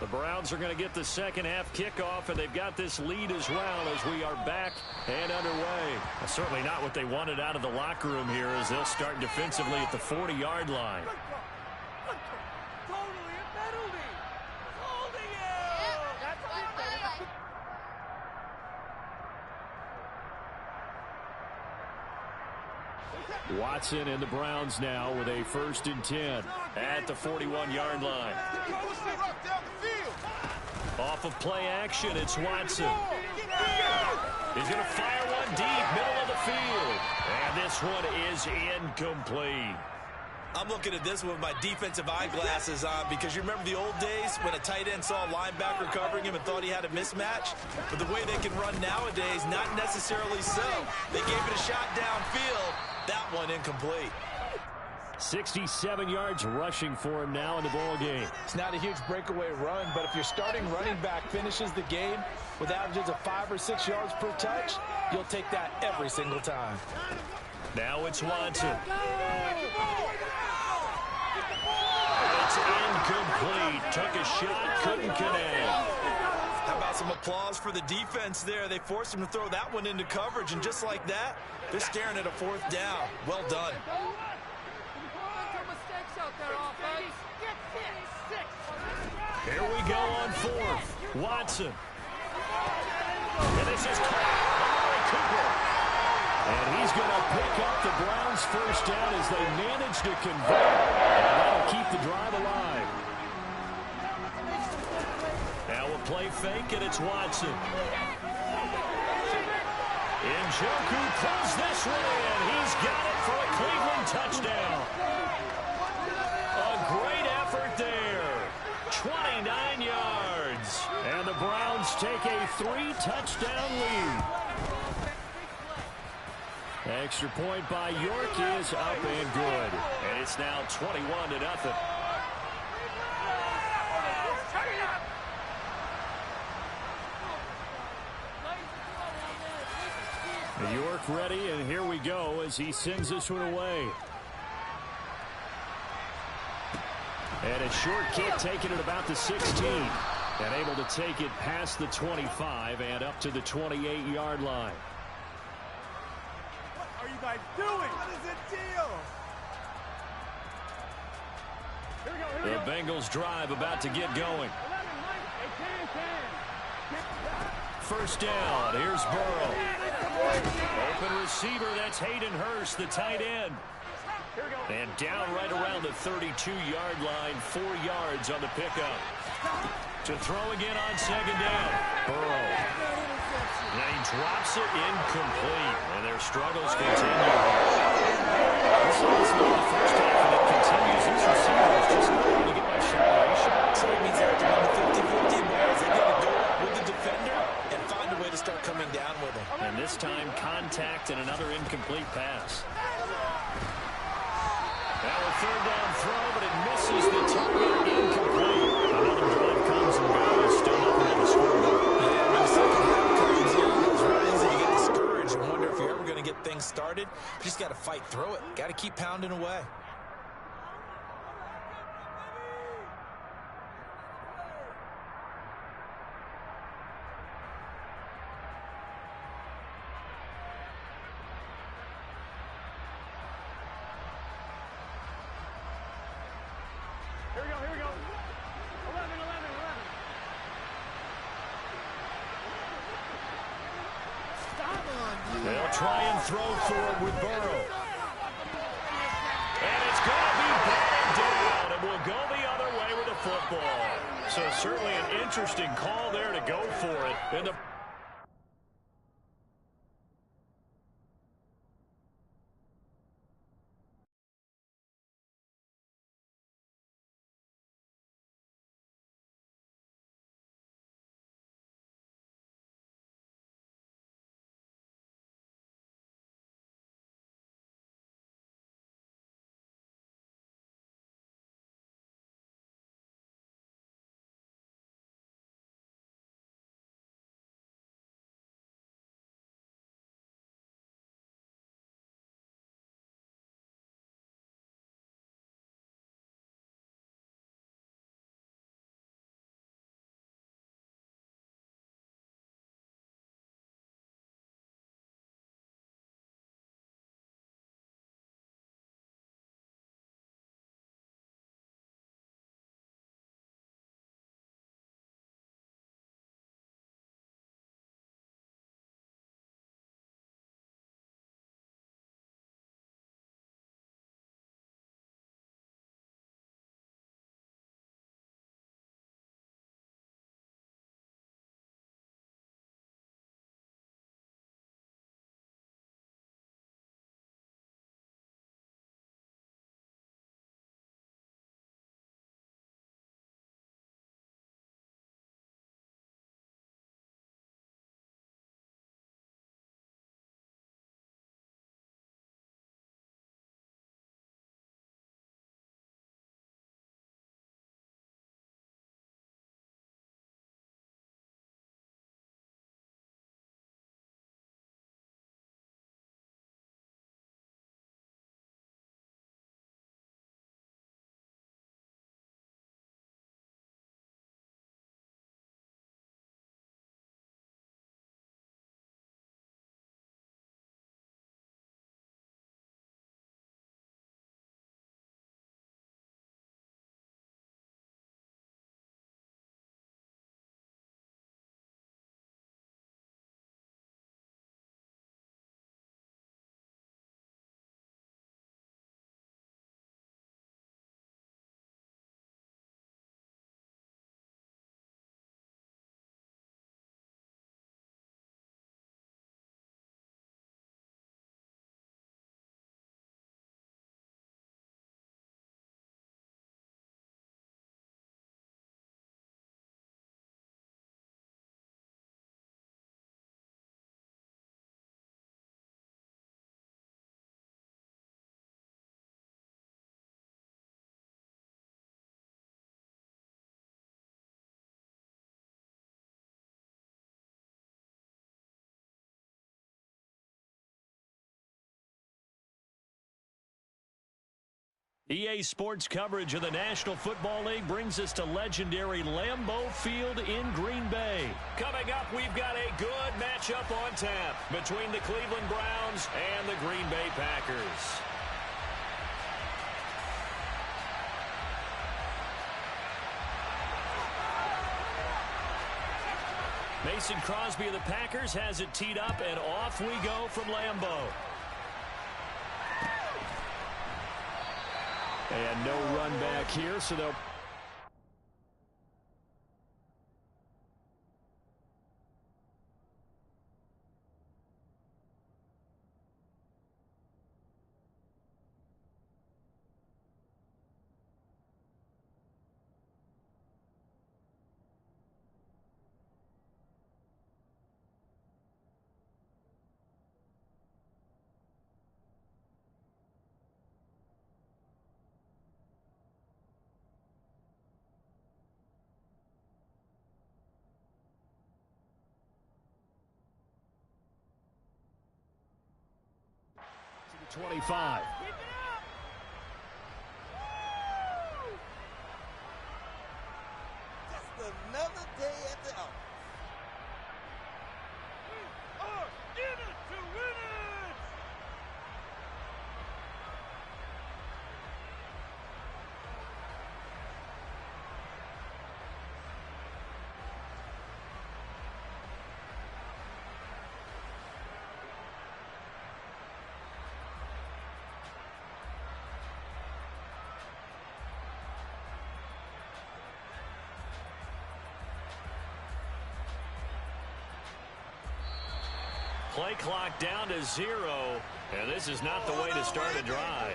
Speaker 2: The Browns are going to get the second half kickoff, and they've got this lead as well as we are back and underway. Certainly not what they wanted out of the locker room here, as they'll start defensively at the 40-yard line.
Speaker 5: Totally a penalty. Holding it. That's it.
Speaker 4: Watson and the Browns now with a 1st and 10
Speaker 2: at the 41-yard line. Off of play action, it's Watson. He's going to fire one deep, middle of the field. And this one is incomplete.
Speaker 3: I'm looking at this one with my defensive eyeglasses on because you remember the old days when a tight end saw a linebacker covering him and thought he had a mismatch? But the way they can run nowadays, not necessarily so. They gave it a shot downfield. That one incomplete.
Speaker 4: 67 yards rushing for him now in the ball game.
Speaker 7: It's not a huge breakaway run, but if your starting running back finishes the game with averages of 5 or 6 yards per touch, you'll take that every single time.
Speaker 2: Now it's Watson. It's incomplete. Took a shot, couldn't connect.
Speaker 3: How about some applause for the defense there? They forced him to throw that one into coverage, and just like that, they're staring at a 4th down. Well done.
Speaker 2: Here we go on 4th. Watson. And this is Cooper. And he's going to pick up the Browns' 1st down as they manage to convert. And that'll keep the drive alive. Now a play fake, and it's Watson. Njoku pulls this one in. He's got it for a Cleveland touchdown. A great effort there. 29 yards.
Speaker 4: And the Browns take a 3-touchdown lead. Extra point by York is up and good.
Speaker 2: And it's now 21-0.
Speaker 4: York ready, and here we go as he sends this one away. And a short kick taken at about the 16. And able to take it past the 25 and up to the 28-yard line.
Speaker 5: What are you guys doing? What is the deal?
Speaker 2: The Bengals drive about to get going. 1st down. Here's Burrow. Open receiver. That's Hayden Hurst, the tight end. And down right around the 32-yard line. 4 yards on the pickup. To throw again on 2nd down. Burrow. And he drops it incomplete. And their struggles continue. This is not the first half, and it continues. These receivers just not able to get much separation.
Speaker 3: So that means they have to run the 50-50 balls. They got to go up with the defender and find a way to start coming down with him.
Speaker 2: And this time, contact and another incomplete pass. Now a 3rd down throw, but it misses the target. Incomplete. Another drive comes and goes. Still nothing on the scoreboard.
Speaker 3: Yeah, when the second half comes in, it's real easy to get discouraged and wonder if you're ever going to get things started. You just got to fight through it. Got to keep pounding away.
Speaker 5: Here we go. 11.
Speaker 2: They'll try and throw for it with Burrow. And it's going to be batted down, and will go the other way with the football. So certainly an interesting call there to go for it. And the
Speaker 1: EA Sports coverage of the National Football League brings us to legendary Lambeau Field in Green Bay. Coming up, we've got a good matchup on tap between the Cleveland Browns and the Green Bay Packers. Mason Crosby of the Packers has it teed up, and off we go from Lambeau.
Speaker 4: And no run back here, so they'll... to the 25.
Speaker 5: Just another day at the office. We are in it to win it!
Speaker 1: Play clock down to 0, and this is not the way to start a drive.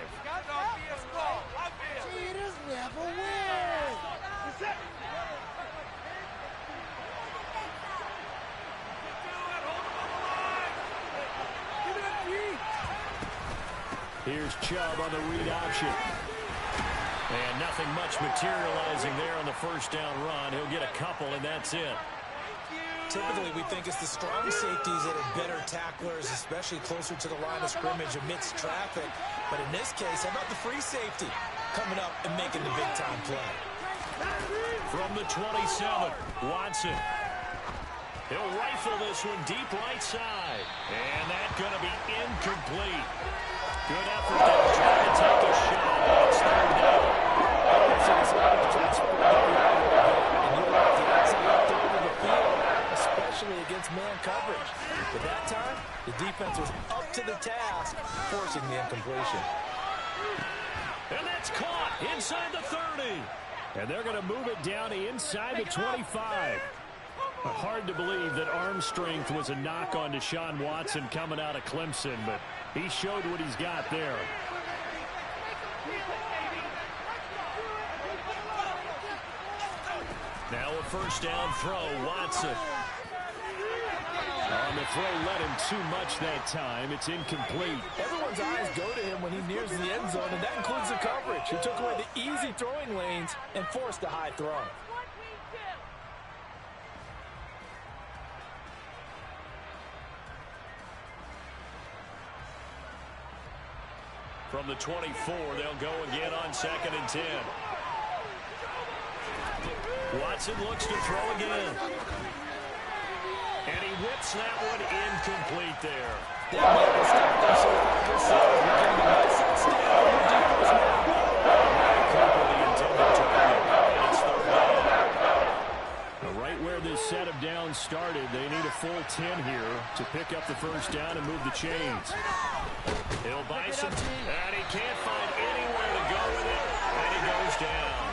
Speaker 5: Cheaters never win!
Speaker 4: Here's Chubb on the read option.
Speaker 1: And nothing much materializing there on the first down run. He'll get a couple, and that's it.
Speaker 3: Typically, we think it's the strong safeties that are better tacklers, especially closer to the line of scrimmage amidst traffic. But in this case, how about the free safety coming up and making the big-time play?
Speaker 1: From the 27, Watson. He'll rifle this one deep right side. And that's going to be incomplete. Good effort to try to take a shot. It's third down.
Speaker 7: Especially against man coverage. But that time, the defense was up to the task, forcing the incompletion.
Speaker 1: And that's caught inside the 30.
Speaker 4: And they're going to move it down to inside the 25. Hard to believe that arm strength was a knock on Deshaun Watson coming out of Clemson, but he showed what he's got there.
Speaker 1: Now a first down throw, Watson.
Speaker 4: On the throw, led him too much that time. It's incomplete.
Speaker 7: Everyone's eyes go to him when he nears the end zone, and that includes the coverage. He took away the easy throwing lanes and forced a high throw.
Speaker 1: From the 24, they'll go again on 2nd and 10. Watson looks to throw again. And he whips that one incomplete there.
Speaker 4: Right where this set of downs started, they need a full 10 here to pick up the first down and move the chains.
Speaker 1: He'll buy some, and he can't find anywhere to go with it, and he goes down.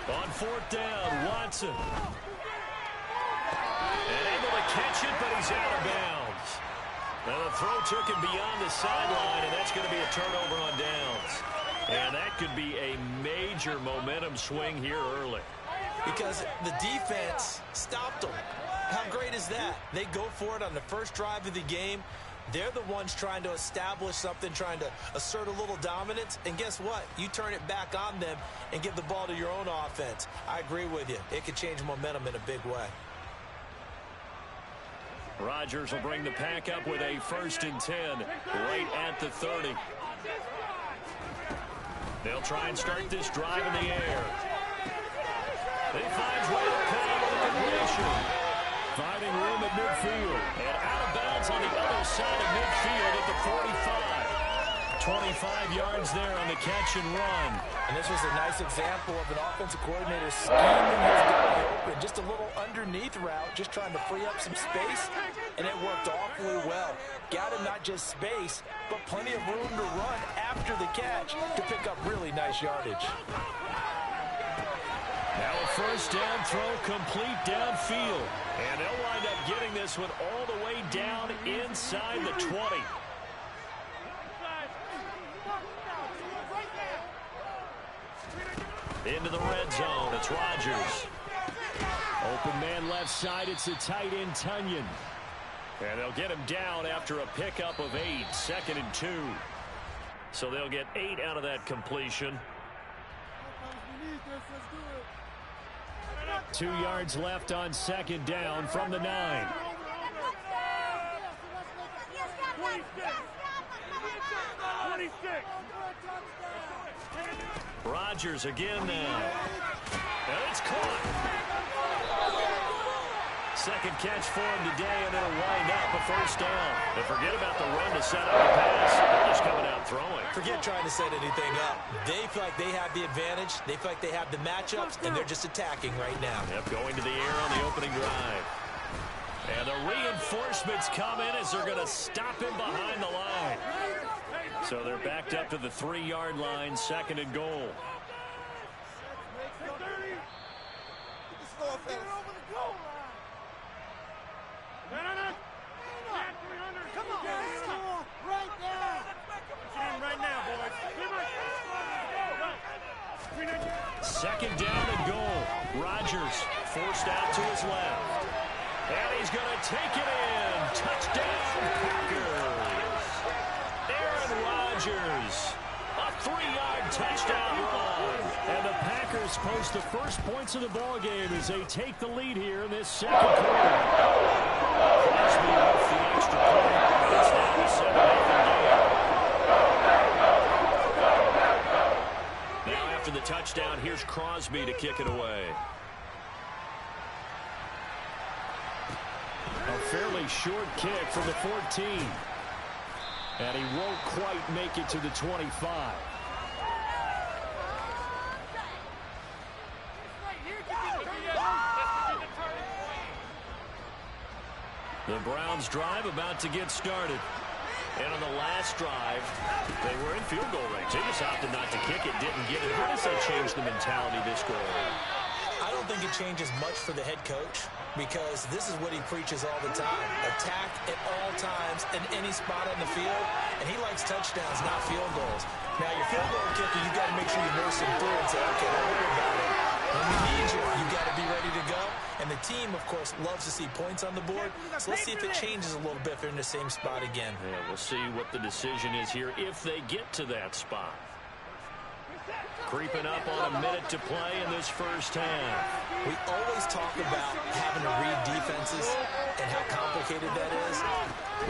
Speaker 1: On 4th down, Watson. And able to catch it, but he's out of bounds. Now the throw took him beyond the sideline, and that's going to be a turnover on downs. And that could be a major momentum swing here early.
Speaker 3: Because the defense stopped them. How great is that? They go for it on the first drive of the game. They're the ones trying to establish something, trying to assert a little dominance. And guess what? You turn it back on them and give the ball to your own offense. I agree with you. It could change momentum in a big way.
Speaker 2: Rodgers will bring the pack up with a 1st and 10 right at the 30. They'll try and start this drive in the air. He finds way to pay with the completion. Finding room at midfield. And out of bounds on the other side of midfield at the 45. 25 yards there on the catch and run.
Speaker 7: And this was a nice example of an offensive coordinator scheming his guy open. Just a little underneath route, just trying to free up some space, and it worked awfully well. Got him not just space, but plenty of room to run after the catch to pick up really nice yardage.
Speaker 2: Now a 1st down throw complete downfield. And they'll wind up getting this one all the way down inside the 20. Into the red zone. It's Rodgers.
Speaker 4: Open man left side. It's a tight end, Tunyon.
Speaker 2: And they'll get him down after a pickup of 8. 2nd and 2. So they'll get 8 out of that completion.
Speaker 4: 2 yards left on 2nd down from the 9.
Speaker 2: Rodgers again now. And it's caught. 2nd catch for him today, and it'll wind up a 1st down. And forget about the run to set up the pass. They're just coming out throwing.
Speaker 3: Forget trying to set anything up. They feel like they have the advantage. They feel like they have the matchups, and they're just attacking right now.
Speaker 2: Yep, going to the air on the opening drive. And the reinforcements come in as they're going to stop him behind the line. So they're backed up to the 3-yard line, 2nd and goal. Second down and goal. Rodgers forced out to his left. And he's going to take it in. Touchdown, Packers. Aaron Rodgers. A 3-yard touchdown run.
Speaker 4: And the Packers post the first points of the ballgame as they take the lead here in this 2nd quarter.
Speaker 2: Crosby with the extra point. It's now a 7-0 game. Now after the touchdown, here's Crosby to kick it away.
Speaker 4: A fairly short kick from the 14. And he won't quite make it to the 25.
Speaker 2: The Browns drive about to get started. And on the last drive, they were in field goal range. They just opted not to kick it, didn't get it. How does that change the mentality this goal?
Speaker 3: I don't think it changes much for the head coach because this is what he preaches all the time. Attack at all times in any spot on the field, and he likes touchdowns, not field goals. Now, your field goal kicker, you got to make sure you nurse him through and say, okay, don't worry about it. When we need you, you got to be ready to go. And the team, of course, loves to see points on the board. So let's see if it changes a little bit if they're in the same spot again.
Speaker 2: Yeah, we'll see what the decision is here if they get to that spot. Creeping up on a minute to play in this first half.
Speaker 3: We always talk about having to read defenses and how complicated that is.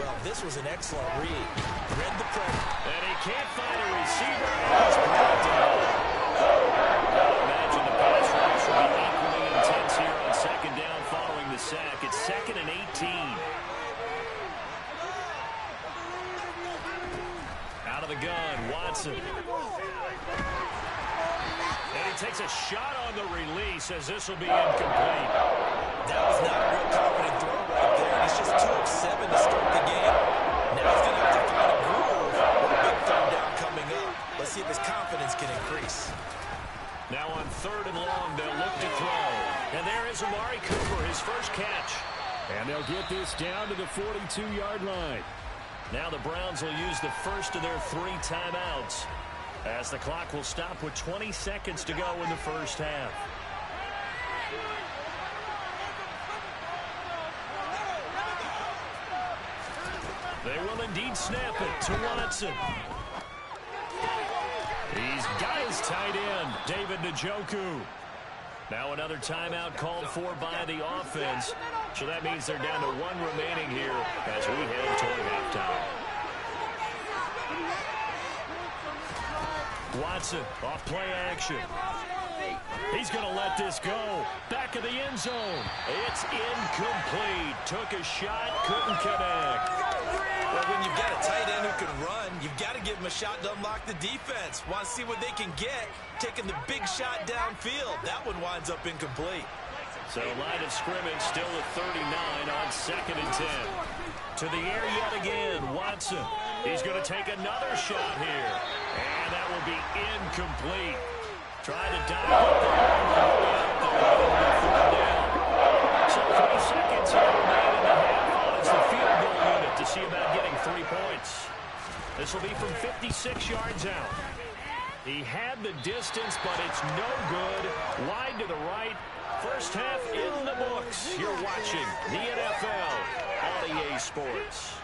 Speaker 3: Well, this was an excellent read. Read the play.
Speaker 2: And he can't find a receiver. And he's brought down. Imagine the pass rush will be equally intense here on 2nd down following the sack. It's 2nd and 18. Out of the gun, Watson. And he takes a shot on the release as this will be incomplete.
Speaker 3: That was not a real confident throw right there. He's just 2 of 7 to start the game. Now he's going to have to find a groove with a big third down coming up. Let's see if his confidence can increase.
Speaker 2: Now on 3rd and long, they'll look to throw. And there is Amari Cooper, his first catch.
Speaker 4: And they'll get this down to the 42-yard line.
Speaker 2: Now the Browns will use the first of their 3 timeouts, as the clock will stop with 20 seconds to go in the first half. They will
Speaker 1: They'll indeed snap it to Watson. He's got his tight end, David Njoku. Now another timeout called for by the offense. So that means they're down to one remaining here as we head toward halftime. Watson off play action. He's going to let this go. Back of the end zone. It's incomplete. Took a shot, couldn't connect.
Speaker 3: Well, when you've got a tight end who can run, you've got to give him a shot to unlock the defense. Want to see what they can get, taking the big shot downfield. That one winds up incomplete.
Speaker 1: So line of scrimmage still at 39 on 2nd and 10. To the air yet again, Watson. He's going to take another shot here. And that will be incomplete. Trying to dive up the down. So 3 seconds here remain in the half as the field goal unit to see about getting 3 points. This will be from 56 yards out. He had the distance, but it's no good. Wide to the right. First half in the books. You're watching the NFL on EA Sports.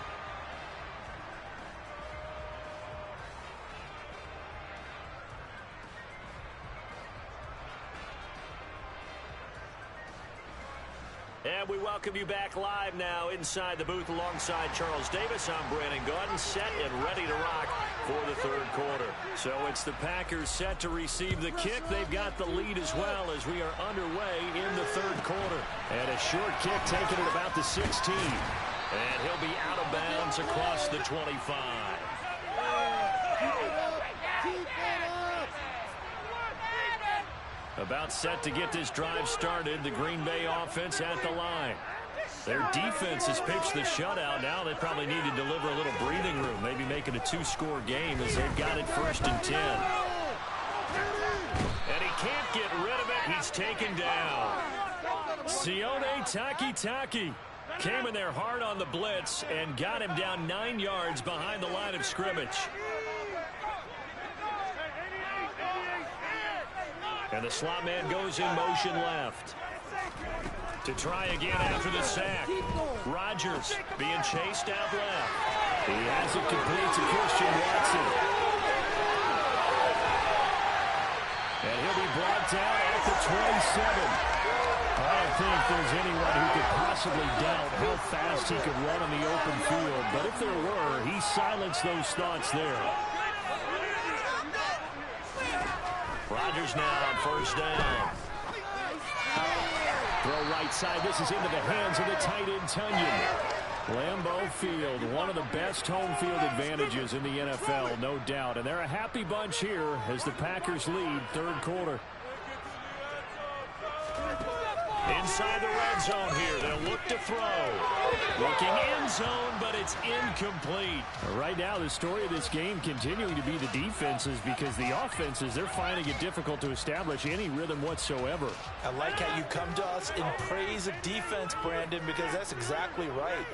Speaker 1: And we welcome you back live now inside the booth alongside Charles Davis. I'm Brandon Gaudin, set and ready to rock for the third quarter. So it's the Packers set to receive the kick. They've got the lead as well as we are underway in the third quarter. And a short kick taken at about the 16. And he'll be out of bounds across the 25. About set to get this drive started. The Green Bay offense at the line. Their defense has pitched the shutout. Now they probably need to deliver a little breathing room. Maybe make it a 2-score game as they've got it 1st and 10. And he can't get rid of it. He's taken down. Sione Takitaki came in there hard on the blitz and got him down 9 yards behind the line of scrimmage. And the slot man goes in motion left. To try again after the sack. Rodgers being chased out left. He has it complete to Christian Watson. And he'll be brought down at the 27. I don't think there's anyone who could possibly doubt how fast he could run on the open field. But if there were, he silenced those thoughts there. Rodgers now on 1st down. Throw right side. This is into the hands of the tight end, Tunyon. Lambeau Field, one of the best home field advantages in the NFL, no doubt. And they're a happy bunch here as the Packers lead third quarter. Inside the red zone here. They'll look to throw. Looking end zone, but it's incomplete.
Speaker 4: Right now, the story of this game continuing to be the defenses because the offenses, they're finding it difficult to establish any rhythm whatsoever.
Speaker 7: I like how you come to us in praise of defense, Brandon, because that's exactly right.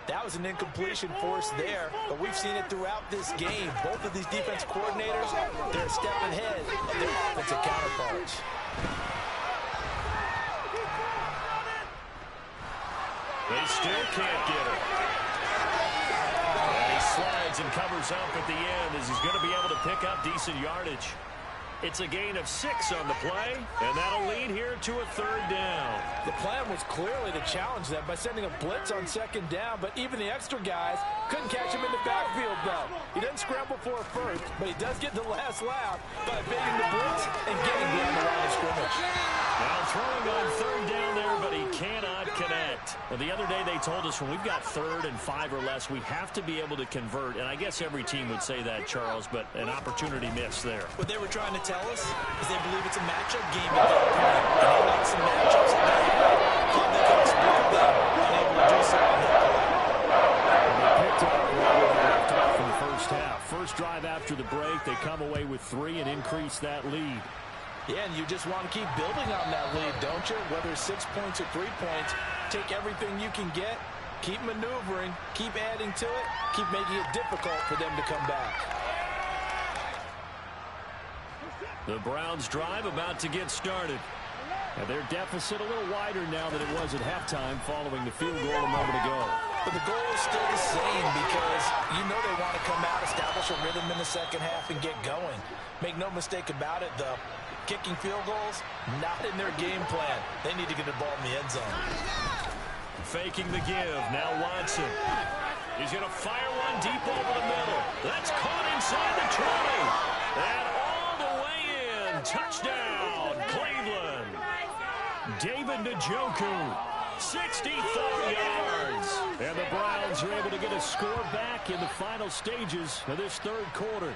Speaker 7: That was an incompletion force there, but we've seen it throughout this game. Both of these defense coordinators, they're a step ahead of their offensive counterparts.
Speaker 1: They still can't get it. And he slides and covers up at the end as he's going to be able to pick up decent yardage. It's a gain of 6 on the play, and that'll lead here to a 3rd down.
Speaker 7: The plan was clearly to challenge them by sending a blitz on 2nd down, but even the extra guys couldn't catch him in the backfield, though. He doesn't scramble for a first, but he does get the last laugh by evading the blitz and getting beyond the line of scrimmage.
Speaker 1: Now throwing on 3rd down there, but he cannot connect. Well, the other day they told us when we've got 3rd and 5 or less, we have to be able to convert. And I guess every team would say that, Charles, but an opportunity missed there.
Speaker 3: What they were trying to tell us is they believe it's a matchup game at that point. And they like some matchups that they have. How they can exploit them and able to do so on that play.
Speaker 4: They picked up where they left off in the first half. First drive after the break, they come away with 3 and increase that lead.
Speaker 7: Yeah, and you just want to keep building on that lead, don't you? Whether it's 6 points or 3 points, take everything you can get, keep maneuvering, keep adding to it, keep making it difficult for them to come back.
Speaker 1: The Browns drive about to get started.
Speaker 4: And their deficit a little wider now than it was at halftime following the field goal a moment ago.
Speaker 7: But the goal is still the same because you know they want to come out, establish a rhythm in the second half, and get going. Make no mistake about it, though. Kicking field goals, not in their game plan. They need to get the ball in the end zone.
Speaker 2: Faking the give. Now Watson. He's going to fire one deep over the middle. That's caught inside the 20. And all the way in. Touchdown, Cleveland. David Njoku. 64 yards. And the Browns are able to get a score back in the final stages of this third quarter.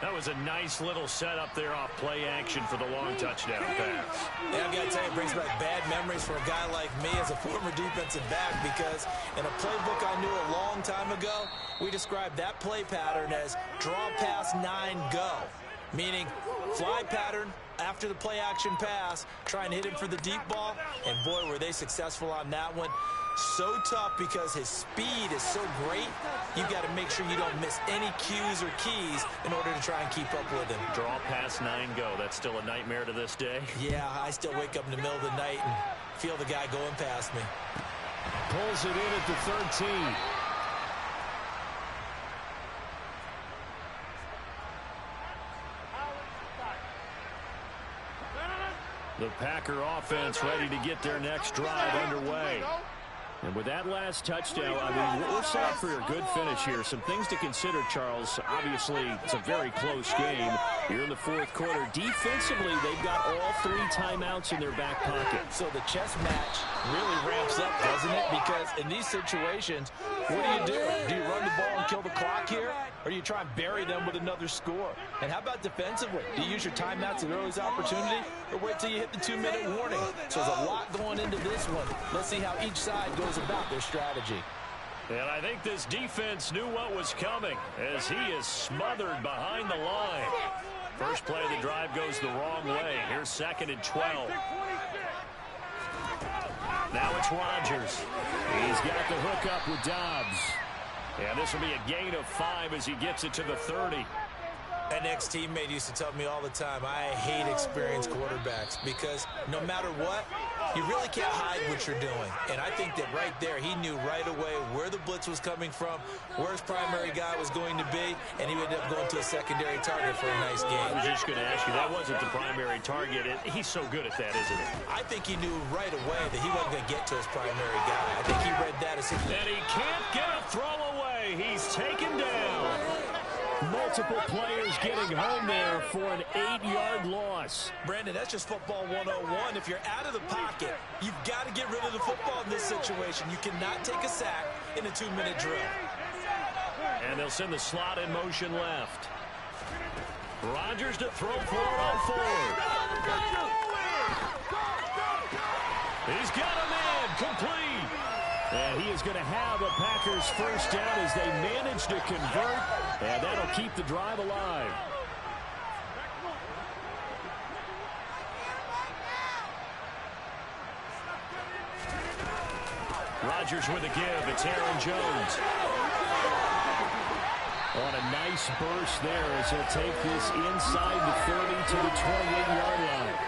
Speaker 2: That was a nice little setup there off play action for the long touchdown pass.
Speaker 3: Yeah, I've got to tell you, it brings back bad memories for a guy like me as a former defensive back, because in a playbook I knew a long time ago, we described that play pattern as draw pass 9 go, meaning fly pattern after the play action pass, try and hit him for the deep ball, and boy, were they successful on that one. So tough because his speed is so great, you've got to make sure you don't miss any cues or keys in order to try and keep up with him.
Speaker 2: Draw pass 9 go. That's still a nightmare to this day.
Speaker 3: Yeah, I still wake up in the middle of the night and feel the guy going past me.
Speaker 4: Pulls it in at the 13. The Packer offense ready to get their next drive underway. And with that last touchdown, I mean, we're set up for a good finish here. Some things to consider, Charles. Obviously, it's a very close game. You're in the fourth quarter. Defensively, they've got all 3 timeouts in their back pocket.
Speaker 7: So the chess match really ramps up, doesn't it? Because in these situations, what do? Do you run the ball and kill the clock here? Or do you try and bury them with another score? And how about defensively? Do you use your timeouts at earliest opportunity, or wait till you hit the 2-minute warning? So there's a lot going into this one. Let's see how each side goes about their strategy.
Speaker 2: And I think this defense knew what was coming as he is smothered behind the line. First play of the drive goes the wrong way. Here's 2nd and 12. Now it's Rodgers. He's got the hook up with Dobbs. And this will be a gain of 5 as he gets it to the 30.
Speaker 3: An ex-teammate used to tell me all the time, I hate experienced quarterbacks because no matter what, you really can't hide what you're doing. And I think that right there, he knew right away where the blitz was coming from, where his primary guy was going to be, and he ended up going to a secondary target for a nice game.
Speaker 2: I was just going to ask you, that wasn't the primary target. He's so good at that, isn't he?
Speaker 3: I think he knew right away that he wasn't going to get to his primary guy. I think he read that as...
Speaker 2: And he can't get a throw away. He's taken down.
Speaker 4: Multiple players getting home there for an 8-yard loss.
Speaker 3: Brandon, that's just football 101. If you're out of the pocket, you've got to get rid of the football in this situation. You cannot take a sack in a 2-minute drill.
Speaker 2: And they'll send the slot in motion left. Rodgers to throw for it on 4th. He's got him in, complete. And he is going to have a Packers first down as they manage to convert, and that'll keep the drive alive. Rodgers with a give. It's Aaron Jones. On a nice burst there as he'll take this inside the 30 to the 28-yard line.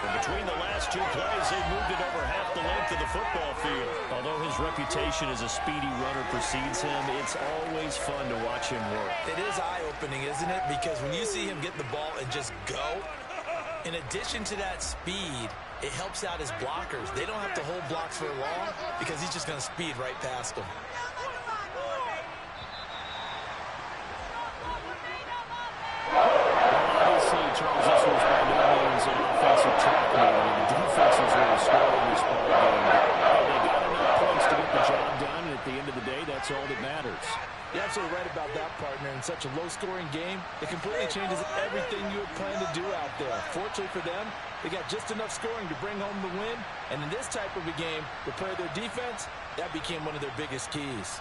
Speaker 2: And between the last 2 plays, they've moved it over half the length of the football field. Although his reputation as a speedy runner precedes him, it's always fun to watch him work.
Speaker 3: It is eye-opening, isn't it? Because when you see him get the ball and just go, in addition to that speed, it helps out his blockers. They don't have to hold blocks for long because he's just going to speed right past them.
Speaker 4: Obviously, Charles, this was by no means an offensive track meet. I mean, the defense was really strong in this ball game. They got enough points to get the job done, and at the end of the day, that's all that matters.
Speaker 7: You're absolutely right about that, partner. In such a low-scoring game, it completely changes everything you had planned to do out there. Fortunately for them, they got just enough scoring to bring home the win. And in this type of a game, to play their defense, that became one of their biggest keys.